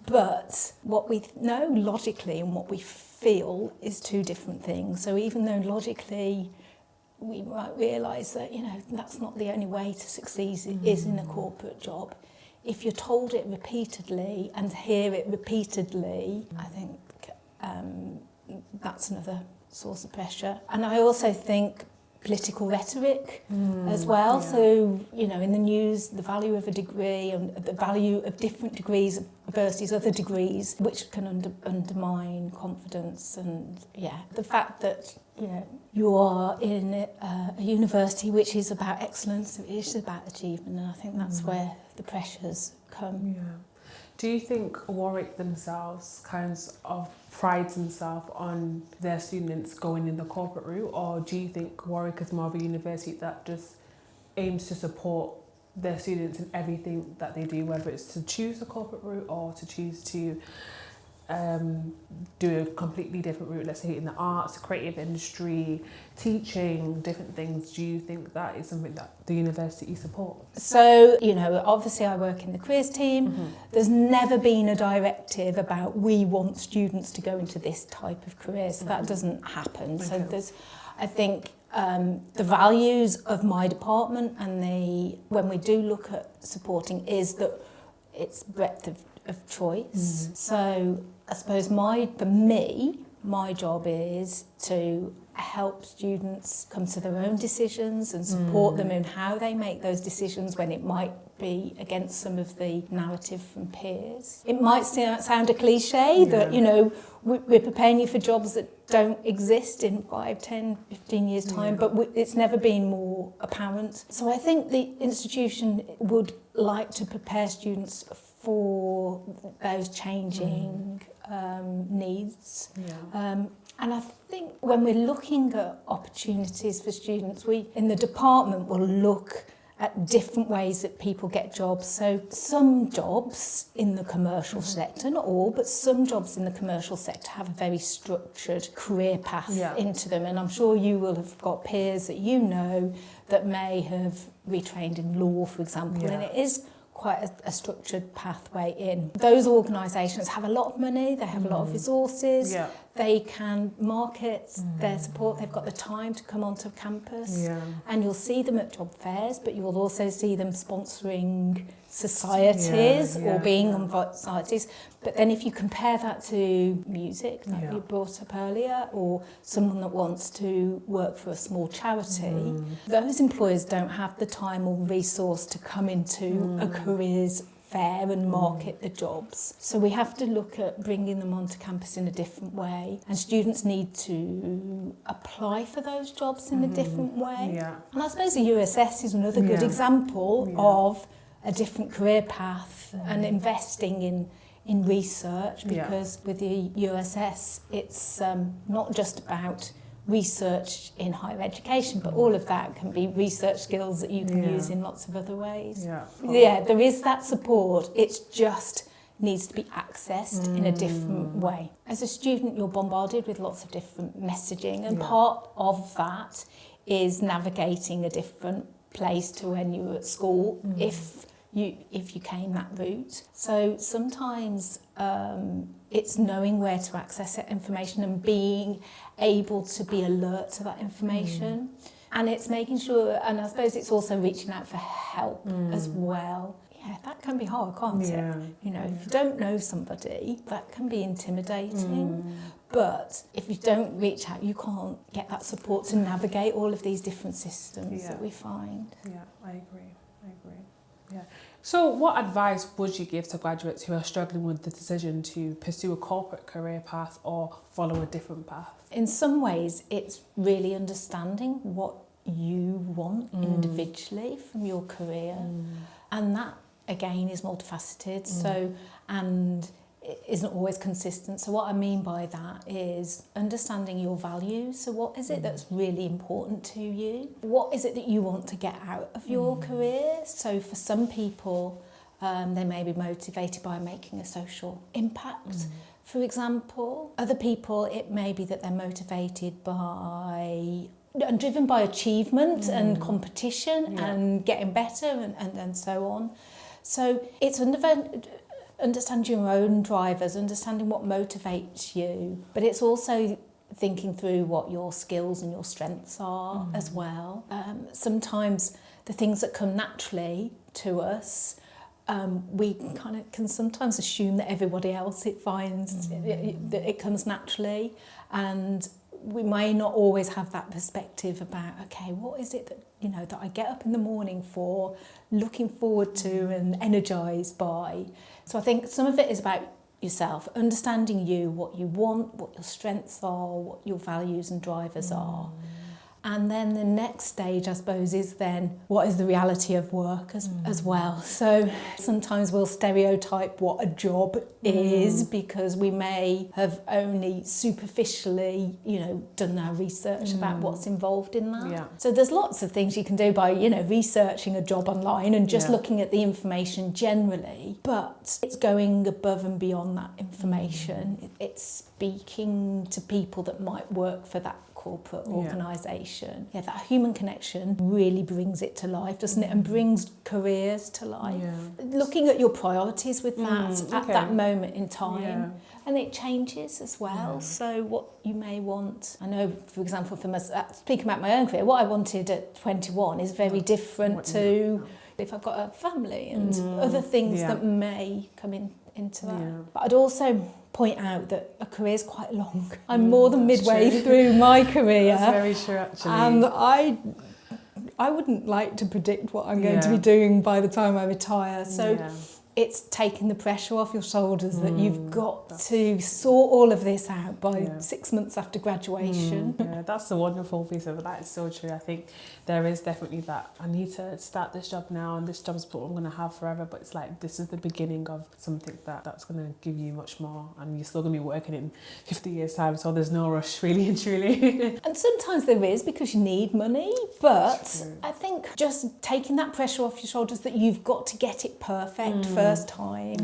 but what we know logically and what we feel is two different things. So even though logically we might realise that, that's not the only way to succeed is in a corporate job, if you're told it repeatedly and hear it repeatedly, I think that's another source of pressure. And I also think political rhetoric as well. So, in the news, the value of a degree and the value of different degrees versus other degrees, which can undermine confidence. And the fact that, you are in a university which is about excellence, it is about achievement, and I think that's where the pressures come. Do you think Warwick themselves kind of prides themselves on their students going in the corporate route, or do you think Warwick is more of a university that just aims to support their students in everything that they do, whether it's to choose a corporate route or to choose to do a completely different route, let's say in the arts, creative industry, teaching, different things? Do you think that is something that the university supports? So, obviously I work in the careers team. There's never been a directive about we want students to go into this type of career, so that doesn't happen. Okay. So I think the values of my department and when we do look at supporting is that it's breadth of choice. So I suppose for me, my job is to help students come to their own decisions and support them in how they make those decisions when it might be against some of the narrative from peers. It might sound a cliche that, we're preparing you for jobs that don't exist in 5, 10, 15 years' time, but it's never been more apparent. So I think the institution would like to prepare students for those changing needs. And I think when we're looking at opportunities for students, we in the department will look at different ways that people get jobs. So some jobs in the commercial sector, not all, but some jobs in the commercial sector have a very structured career path into them. And I'm sure you will have got peers that that may have retrained in law, for example, and it is quite a structured pathway in. Those organisations have a lot of money, they have a lot of resources, they can market their support. They've got the time to come onto campus, and you'll see them at job fairs, but you'll also see them sponsoring societies or being on societies. But then if you compare that to music that you brought up earlier, or someone that wants to work for a small charity, those employers don't have the time or resource to come into a careers fair and market the jobs. So we have to look at bringing them onto campus in a different way, and students need to apply for those jobs in a different way. And I suppose the USS is another good example of a different career path and investing in research, because with the USS it's not just about research in higher education, but all of that can be research skills that you can use in lots of other ways. There is that support, it just needs to be accessed in a different way. As a student, you're bombarded with lots of different messaging, and part of that is navigating a different place to when you were at school, if you came that route. So sometimes it's knowing where to access that information and being able to be alert to that information. And it's making sure, and I suppose it's also reaching out for help as well. Yeah, that can be hard, can't it? You know, if you don't know somebody, that can be intimidating. But if you don't reach out, you can't get that support to navigate all of these different systems that we find. Yeah, I agree. Yeah. So what advice would you give to graduates who are struggling with the decision to pursue a corporate career path or follow a different path? In some ways, it's really understanding what you want individually from your career. And that, again, is multifaceted. So, and it isn't always consistent. So what I mean by that is understanding your values. So what is it that's really important to you? What is it that you want to get out of your career? So for some people, they may be motivated by making a social impact, for example. Other people, it may be that they're motivated by and driven by achievement and competition and getting better and so on. So it's understanding your own drivers, understanding what motivates you, but it's also thinking through what your skills and your strengths are as well. Sometimes the things that come naturally to us, we kind of can sometimes assume that everybody else that it comes naturally, and we may not always have that perspective about, okay, what is it that, you know, that I get up in the morning for, looking forward to and energised by. So I think some of it is about yourself, understanding you, what you want, what your strengths are, what your values and drivers are. And then the next stage, I suppose, is then what is the reality of work as well. So sometimes we'll stereotype what a job is because we may have only superficially, you know, done our research about what's involved in that. Yeah. So there's lots of things you can do by, you know, researching a job online and just looking at the information generally. But it's going above and beyond that information. It's speaking to people that might work for that corporate organisation. Yeah, that human connection really brings it to life, doesn't it? And brings careers to life. Looking at your priorities with that at that moment in time. And it changes as well. So what you may want, I know, for example, for myself, speaking about my own career, what I wanted at 21 is very different to if I've got a family and other things that may come into that. But I'd also point out that a career is quite long. I'm more than midway through my career. That's very true, actually. And I wouldn't like to predict what I'm going to be doing by the time I retire. So it's taking the pressure off your shoulders that you've got to sort all of this out by 6 months after graduation. Yeah, that's a wonderful piece of it. That is so true. I think there is definitely that. I need to start this job now, and this job's what I'm going to have forever. But it's like this is the beginning of something that's going to give you much more, and you're still going to be working in 50 years' time. So there's no rush, really and truly. And sometimes there is because you need money. But I think just taking that pressure off your shoulders that you've got to get it perfect first time.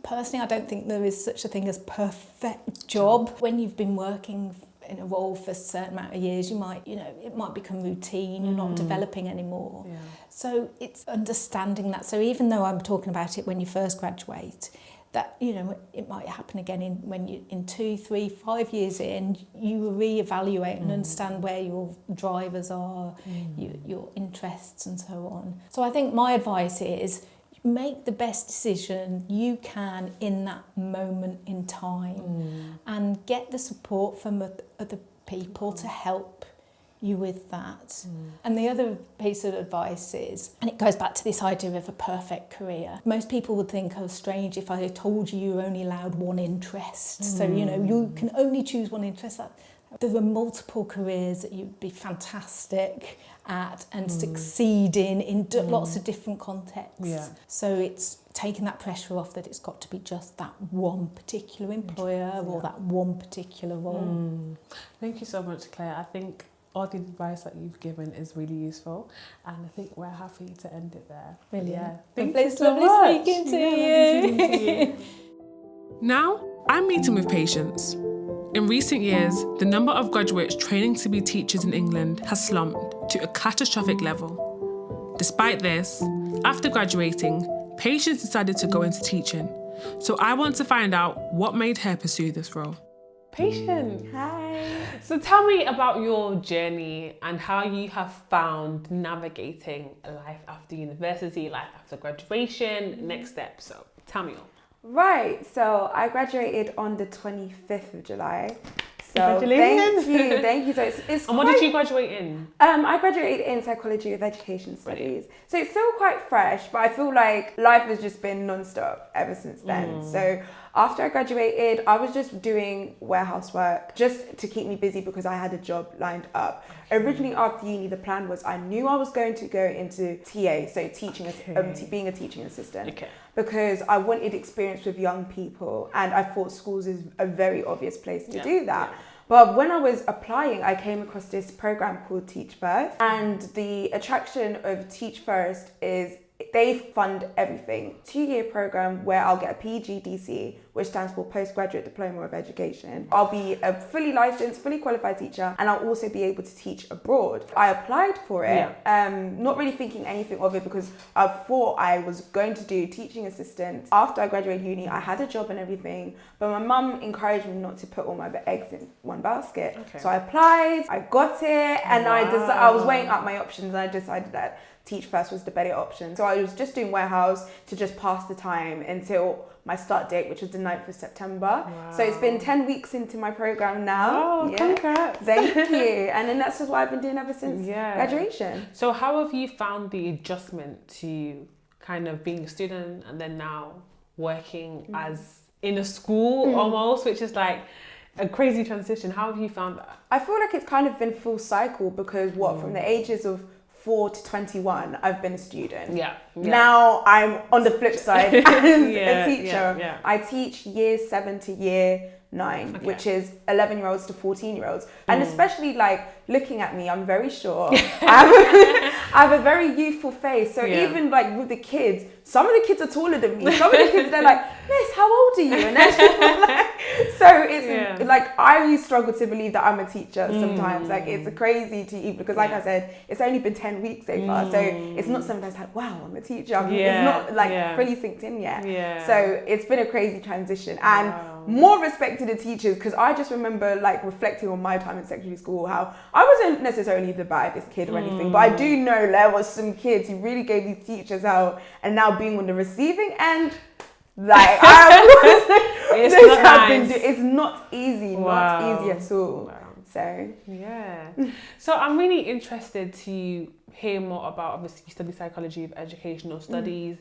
Personally, I don't think there is such a thing as perfect job. When you've been working in a role for a certain amount of years, you might, you know, it might become routine, you're not developing anymore. So it's understanding that. So even though I'm talking about it when you first graduate, that, you know, it might happen again when you in 2, 3, 5 years in, you reevaluate and understand where your drivers are, your interests and so on. So I think my advice is make the best decision you can in that moment in time and get the support from other people to help you with that. And the other piece of advice is, and it goes back to this idea of a perfect career. Most people would think, oh, strange if I told you were only allowed one interest. So, you know, you can only choose one interest. There are multiple careers that you'd be fantastic at and succeed in lots of different contexts. Yeah. So it's taking that pressure off that it's got to be just that one particular employer or that one particular role. Thank you so much, Claire. I think all the advice that you've given is really useful, and I think we're happy to end it there. Brilliant. Yeah. Thank you It's so lovely much. speaking to Yeah, you. lovely speaking to you. Now, I'm meeting with patients. In recent years, the number of graduates training to be teachers in England has slumped to a catastrophic level. Despite this, after graduating, Patience decided to go into teaching. So I want to find out what made her pursue this role. Patience. Hi. So tell me about your journey and how you have found navigating life after university, life after graduation, next steps. So tell me all. Right, so I graduated on the 25th of July. So Congratulations. thank you. So it's And what did you graduate in? I graduated in psychology with education studies. So it's still quite fresh, but I feel like life has just been non-stop ever since then. So after I graduated, I was just doing warehouse work just to keep me busy because I had a job lined up. Originally after uni, the plan was I knew I was going to go into TA, so teaching, being a teaching assistant. Okay. Because I wanted experience with young people and I thought schools is a very obvious place to do that. Yeah. But when I was applying, I came across this program called Teach First, and the attraction of Teach First is they fund everything. 2-year program where I'll get a PGDC, which stands for Postgraduate Diploma of Education. I'll be a fully licensed, fully qualified teacher, and I'll also be able to teach abroad. I applied for it, not really thinking anything of it because I thought I was going to do teaching assistant. After I graduated uni, I had a job and everything, but my mum encouraged me not to put all my eggs in one basket. Okay. So I applied, I got it, and I was weighing up my options, and I decided that Teach First was the better option. So I was just doing warehouse to just pass the time until my start date, which was the 9th of September. Wow. So it's been 10 weeks into my program now. Oh, congrats. Thank you. And then that's just what I've been doing ever since graduation. So how have you found the adjustment to kind of being a student and then now working as in a school almost, which is like a crazy transition? How have you found that? I feel like it's kind of been full cycle because from the ages of 4 to 21, I've been a student. Yeah. Now I'm on the flip side as a teacher. I teach year 7 to year 9, which is 11-year-olds to 14-year-olds. And especially like looking at me, I'm very short. I have a very youthful face. So even like with the kids, some of the kids are taller than me. Some of the kids, they're like, Miss, how old are you? And then like, so it's like, I struggle to believe that I'm a teacher sometimes. Like it's crazy to even, because like I said, it's only been 10 weeks so far. So it's not sometimes like, wow, I'm a teacher. It's not like fully synced in yet. So it's been a crazy transition. And more respect to the teachers, because I just remember like reflecting on my time in secondary school, how I wasn't necessarily the baddest kid or anything, but I do know there was some kids who really gave these teachers out, and now being on the receiving end, like it's not easy, not easy at all. So so I'm really interested to hear more about, obviously you study psychology of educational studies.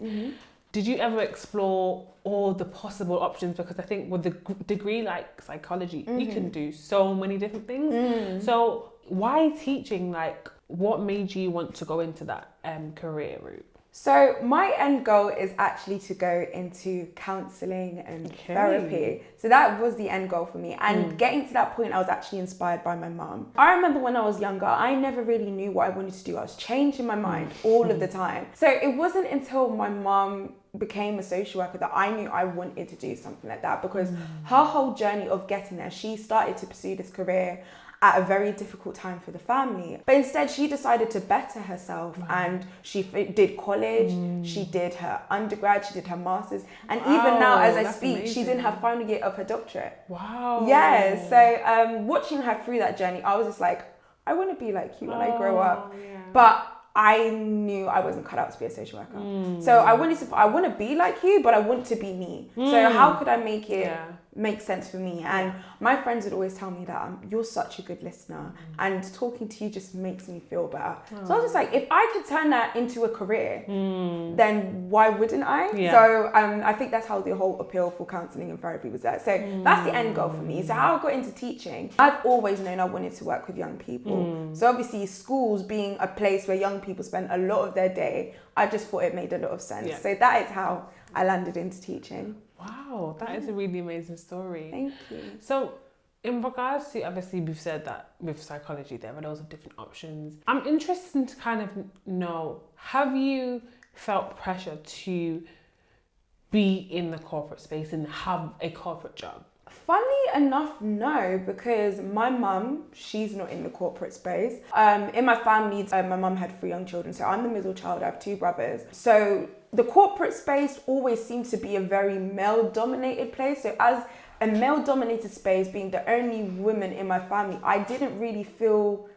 Did you ever explore all the possible options? Because I think with the degree like psychology, you can do so many different things. So why teaching? Like, what made you want to go into that career route? So my end goal is actually to go into counselling and therapy. So that was the end goal for me. And getting to that point, I was actually inspired by my mum. I remember when I was younger, I never really knew what I wanted to do. I was changing my mind all of the time. So it wasn't until my mum became a social worker that I knew I wanted to do something like that, because her whole journey of getting there, she started to pursue this career. at a very difficult time for the family. But instead, she decided to better herself, and she did college, she did her undergrad, she did her master's, and even now as I speak, amazing. She's in her final year of her doctorate. Wow. Yeah, so watching her through that journey, I was just like, I want to be like you when I grow up. Yeah. But I knew I wasn't cut out to be a social worker. So I want to be like you, but I want to be me. So how could I make it make sense for me? And my friends would always tell me that you're such a good listener, and talking to you just makes me feel better. So I was just like, if I could turn that into a career, then why wouldn't I? So I think that's how the whole appeal for counselling and therapy was there. So that's the end goal for me. So how I got into teaching, I've always known I wanted to work with young people. So obviously schools being a place where young people spend a lot of their day, I just thought it made a lot of sense. So that is how I landed into teaching. Wow, that is a really amazing story. Thank you. So in regards to, obviously we've said that with psychology there are loads of different options. I'm interested to kind of know, have you felt pressure to be in the corporate space and have a corporate job? Funny enough, no, because my mum, she's not in the corporate space. In my family, my mum had 3 young children, so I'm the middle child, I have 2 brothers. So the corporate space always seems to be a very male-dominated place. So as a male-dominated space, being the only woman in my family, I didn't really feel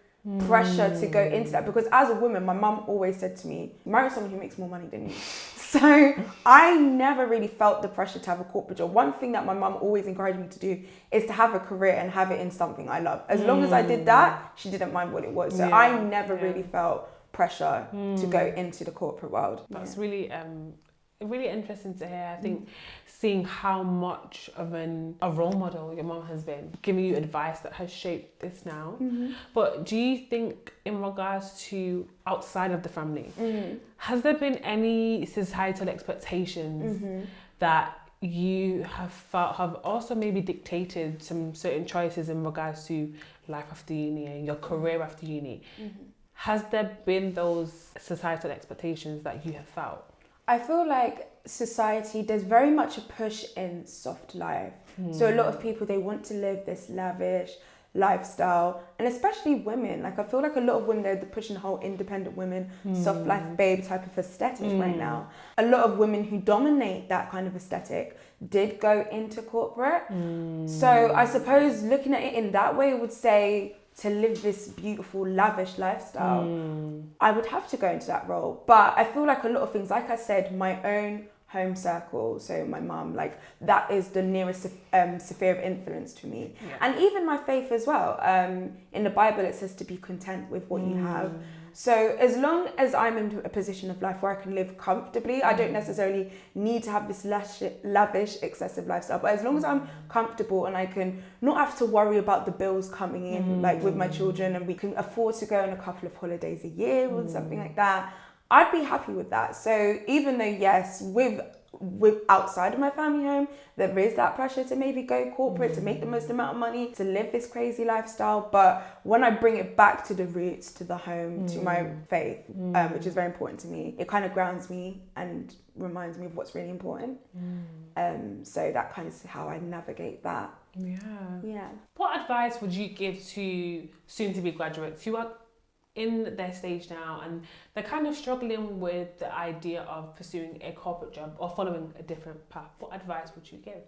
pressure to go into that, because as a woman, my mum always said to me, marry someone who makes more money than you. So I never really felt the pressure to have a corporate job. One thing that my mum always encouraged me to do is to have a career and have it in something I love. As long as I did that, she didn't mind what it was. So I never really felt pressure to go into the corporate world. That's really interesting to hear. I think seeing how much of a role model your mom has been, giving you advice that has shaped this now. But do you think in regards to outside of the family, has there been any societal expectations that you have felt have also maybe dictated some certain choices in regards to life after uni and your career after uni? Has there been those societal expectations that you have felt? I feel like society, there's very much a push in soft life. So a lot of people, they want to live this lavish lifestyle, and especially women. Like I feel like a lot of women, they're pushing the whole independent women, soft life babe type of aesthetic right now. A lot of women who dominate that kind of aesthetic did go into corporate. So I suppose looking at it in that way, I would say, to live this beautiful, lavish lifestyle, I would have to go into that role. But I feel like a lot of things, like I said, my own home circle, so my mum, like that is the nearest sphere of influence to me. And even my faith as well. In the Bible, it says to be content with what you have. So as long as I'm in a position of life where I can live comfortably, I don't necessarily need to have this lavish, excessive lifestyle. But as long as I'm comfortable and I can not have to worry about the bills coming in, like with my children, and we can afford to go on a couple of holidays a year or something like that, I'd be happy with that. So even though, yes, with outside of my family home, there is that pressure to maybe go corporate, to make the most amount of money, to live this crazy lifestyle. But when I bring it back to the roots, to the home, to my faith, which is very important to me, it kind of grounds me and reminds me of what's really important. So that kind of is how I navigate that. Yeah. What advice would you give to soon-to-be graduates who are in their stage now and they're kind of struggling with the idea of pursuing a corporate job or following a different path? What advice would you give?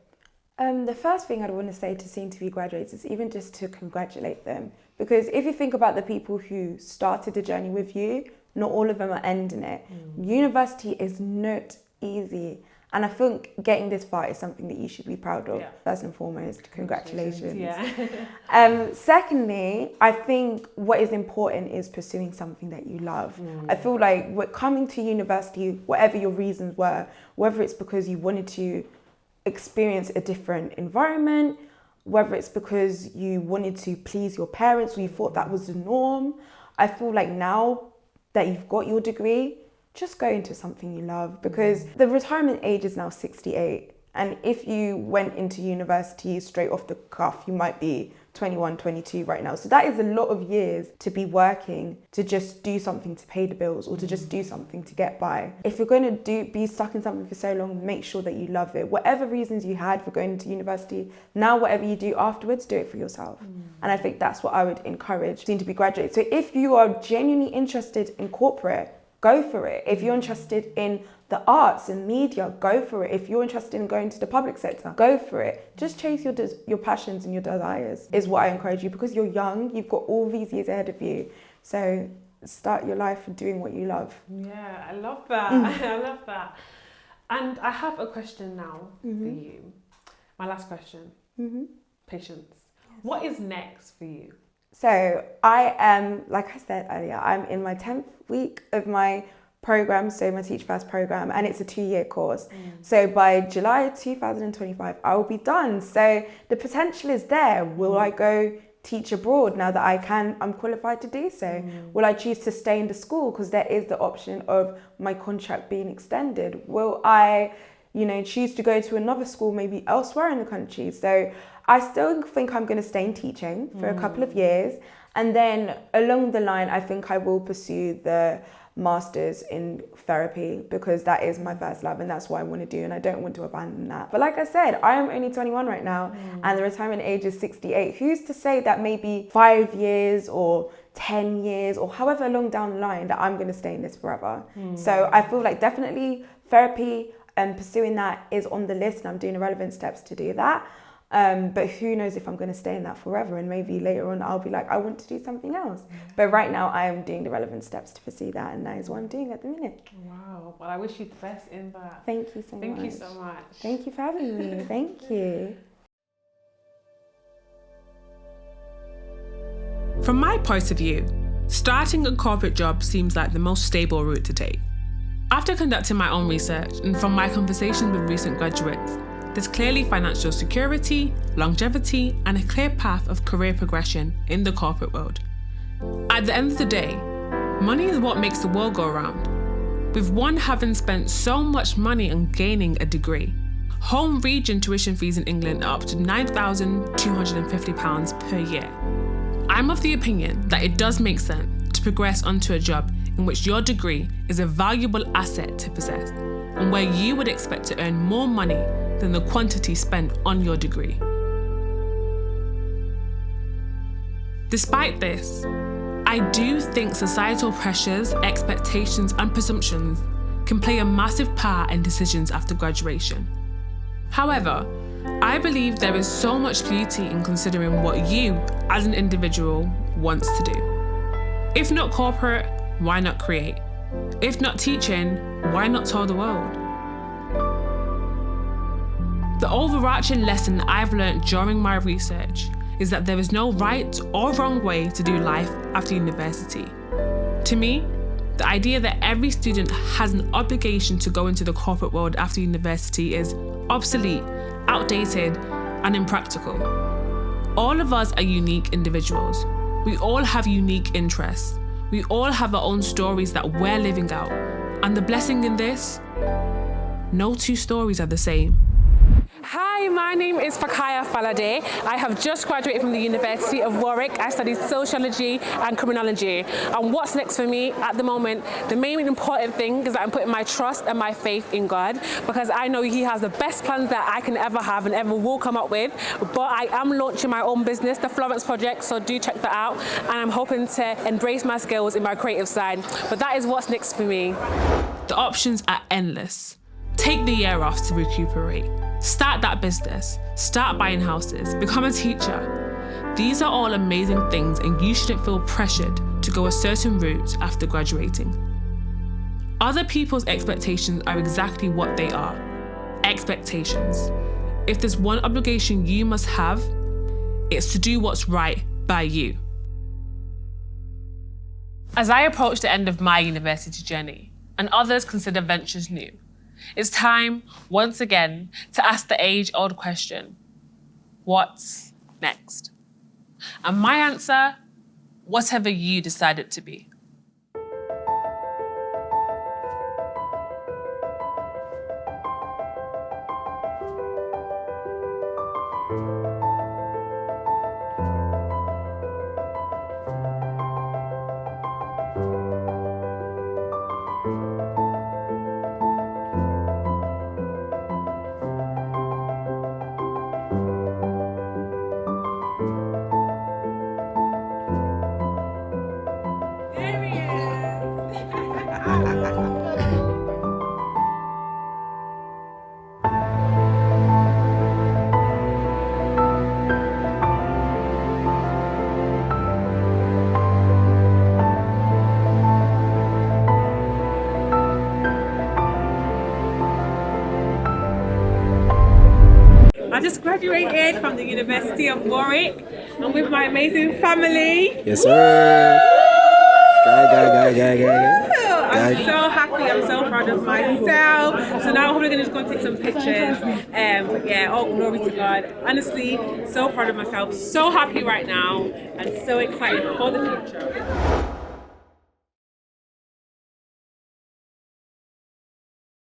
The first thing I'd want to say to soon-to-be graduates is even just to congratulate them. Because if you think about the people who started the journey with you, not all of them are ending it. University is not easy. And I think getting this far is something that you should be proud of. First and foremost, congratulations. Secondly, I think what is important is pursuing something that you love. I feel like coming to university, whatever your reasons were, whether it's because you wanted to experience a different environment, whether it's because you wanted to please your parents or you thought that was the norm, I feel like now that you've got your degree, just go into something you love, because the retirement age is now 68. And if you went into university straight off the cuff, you might be 21, 22 right now. So that is a lot of years to be working to just do something to pay the bills or to just do something to get by. If you're going to be stuck in something for so long, make sure that you love it. Whatever reasons you had for going to university, now whatever you do afterwards, do it for yourself. And I think that's what I would encourage soon to be graduates. So if you are genuinely interested in corporate, go for it. If you're interested in the arts and media, go for it. If you're interested in going to the public sector, go for it. Just chase your passions and your desires is what I encourage you, because you're young, you've got all these years ahead of you. So start your life doing what you love. Yeah, I love that. I love that. And I have a question now for you. My last question. Patience. Yes. What is next for you? So I am, like I said earlier, I'm in my 10th week of my program, so my Teach First program, and it's a 2-year course. So by July 2025, I will be done. So the potential is there. Will I go teach abroad now that I'm qualified to do so? Will I choose to stay in the school because there is the option of my contract being extended? Will I, choose to go to another school maybe elsewhere in the country? So I still think I'm going to stay in teaching for a couple of years. And then along the line, I think I will pursue the Masters in therapy, because that is my first love and that's what I want to do, and I don't want to abandon that. But like I said, I am only 21 right now and the retirement age is 68. Who's to say that maybe 5 years or 10 years or however long down the line that I'm going to stay in this forever? So I feel like definitely therapy and pursuing that is on the list, and I'm doing the relevant steps to do that. But who knows if I'm going to stay in that forever, and maybe later on I'll be like, I want to do something else. But right now I am doing the relevant steps to pursue that, and that is what I'm doing at the minute. Wow. Well, I wish you the best in that. Thank you so much. Thank you so much. Thank you for having me. Thank you. From my point of view, starting a corporate job seems like the most stable route to take. After conducting my own research and from my conversations with recent graduates, there's clearly financial security, longevity, and a clear path of career progression in the corporate world. At the end of the day, money is what makes the world go around. With one having spent so much money on gaining a degree, home region tuition fees in England are up to £9,250 per year. I'm of the opinion that it does make sense to progress onto a job in which your degree is a valuable asset to possess, and where you would expect to earn more money than the quantity spent on your degree. Despite this, I do think societal pressures, expectations, and presumptions can play a massive part in decisions after graduation. However, I believe there is so much beauty in considering what you, as an individual, wants to do. If not corporate, why not create? If not teaching, why not tour the world? The overarching lesson I've learned during my research is that there is no right or wrong way to do life after university. To me, the idea that every student has an obligation to go into the corporate world after university is obsolete, outdated, and impractical. All of us are unique individuals. We all have unique interests. We all have our own stories that we're living out. And the blessing in this, no two stories are the same. Hi, my name is Fikayo Falade. I have just graduated from the University of Warwick. I studied sociology and criminology. And what's next for me at the moment, the main important thing is that I'm putting my trust and my faith in God, because I know He has the best plans that I can ever have and ever will come up with. But I am launching my own business, the Florence Project, so do check that out. And I'm hoping to embrace my skills in my creative side. But that is what's next for me. The options are endless. Take the year off to recuperate. Start that business, start buying houses, become a teacher. These are all amazing things, and you shouldn't feel pressured to go a certain route after graduating. Other people's expectations are exactly what they are, expectations. If there's one obligation you must have, it's to do what's right by you. As I approach the end of my university journey, and others consider ventures new, it's time, once again, to ask the age-old question, what's next? And my answer, whatever you decide it to be. I just graduated from the University of Warwick. I'm with my amazing family. Yes, sir. I'm so happy, I'm so proud of myself. So now I'm probably going to just go and take some pictures. But yeah, all glory to God. Honestly, so proud of myself, so happy right now, and so excited for the future.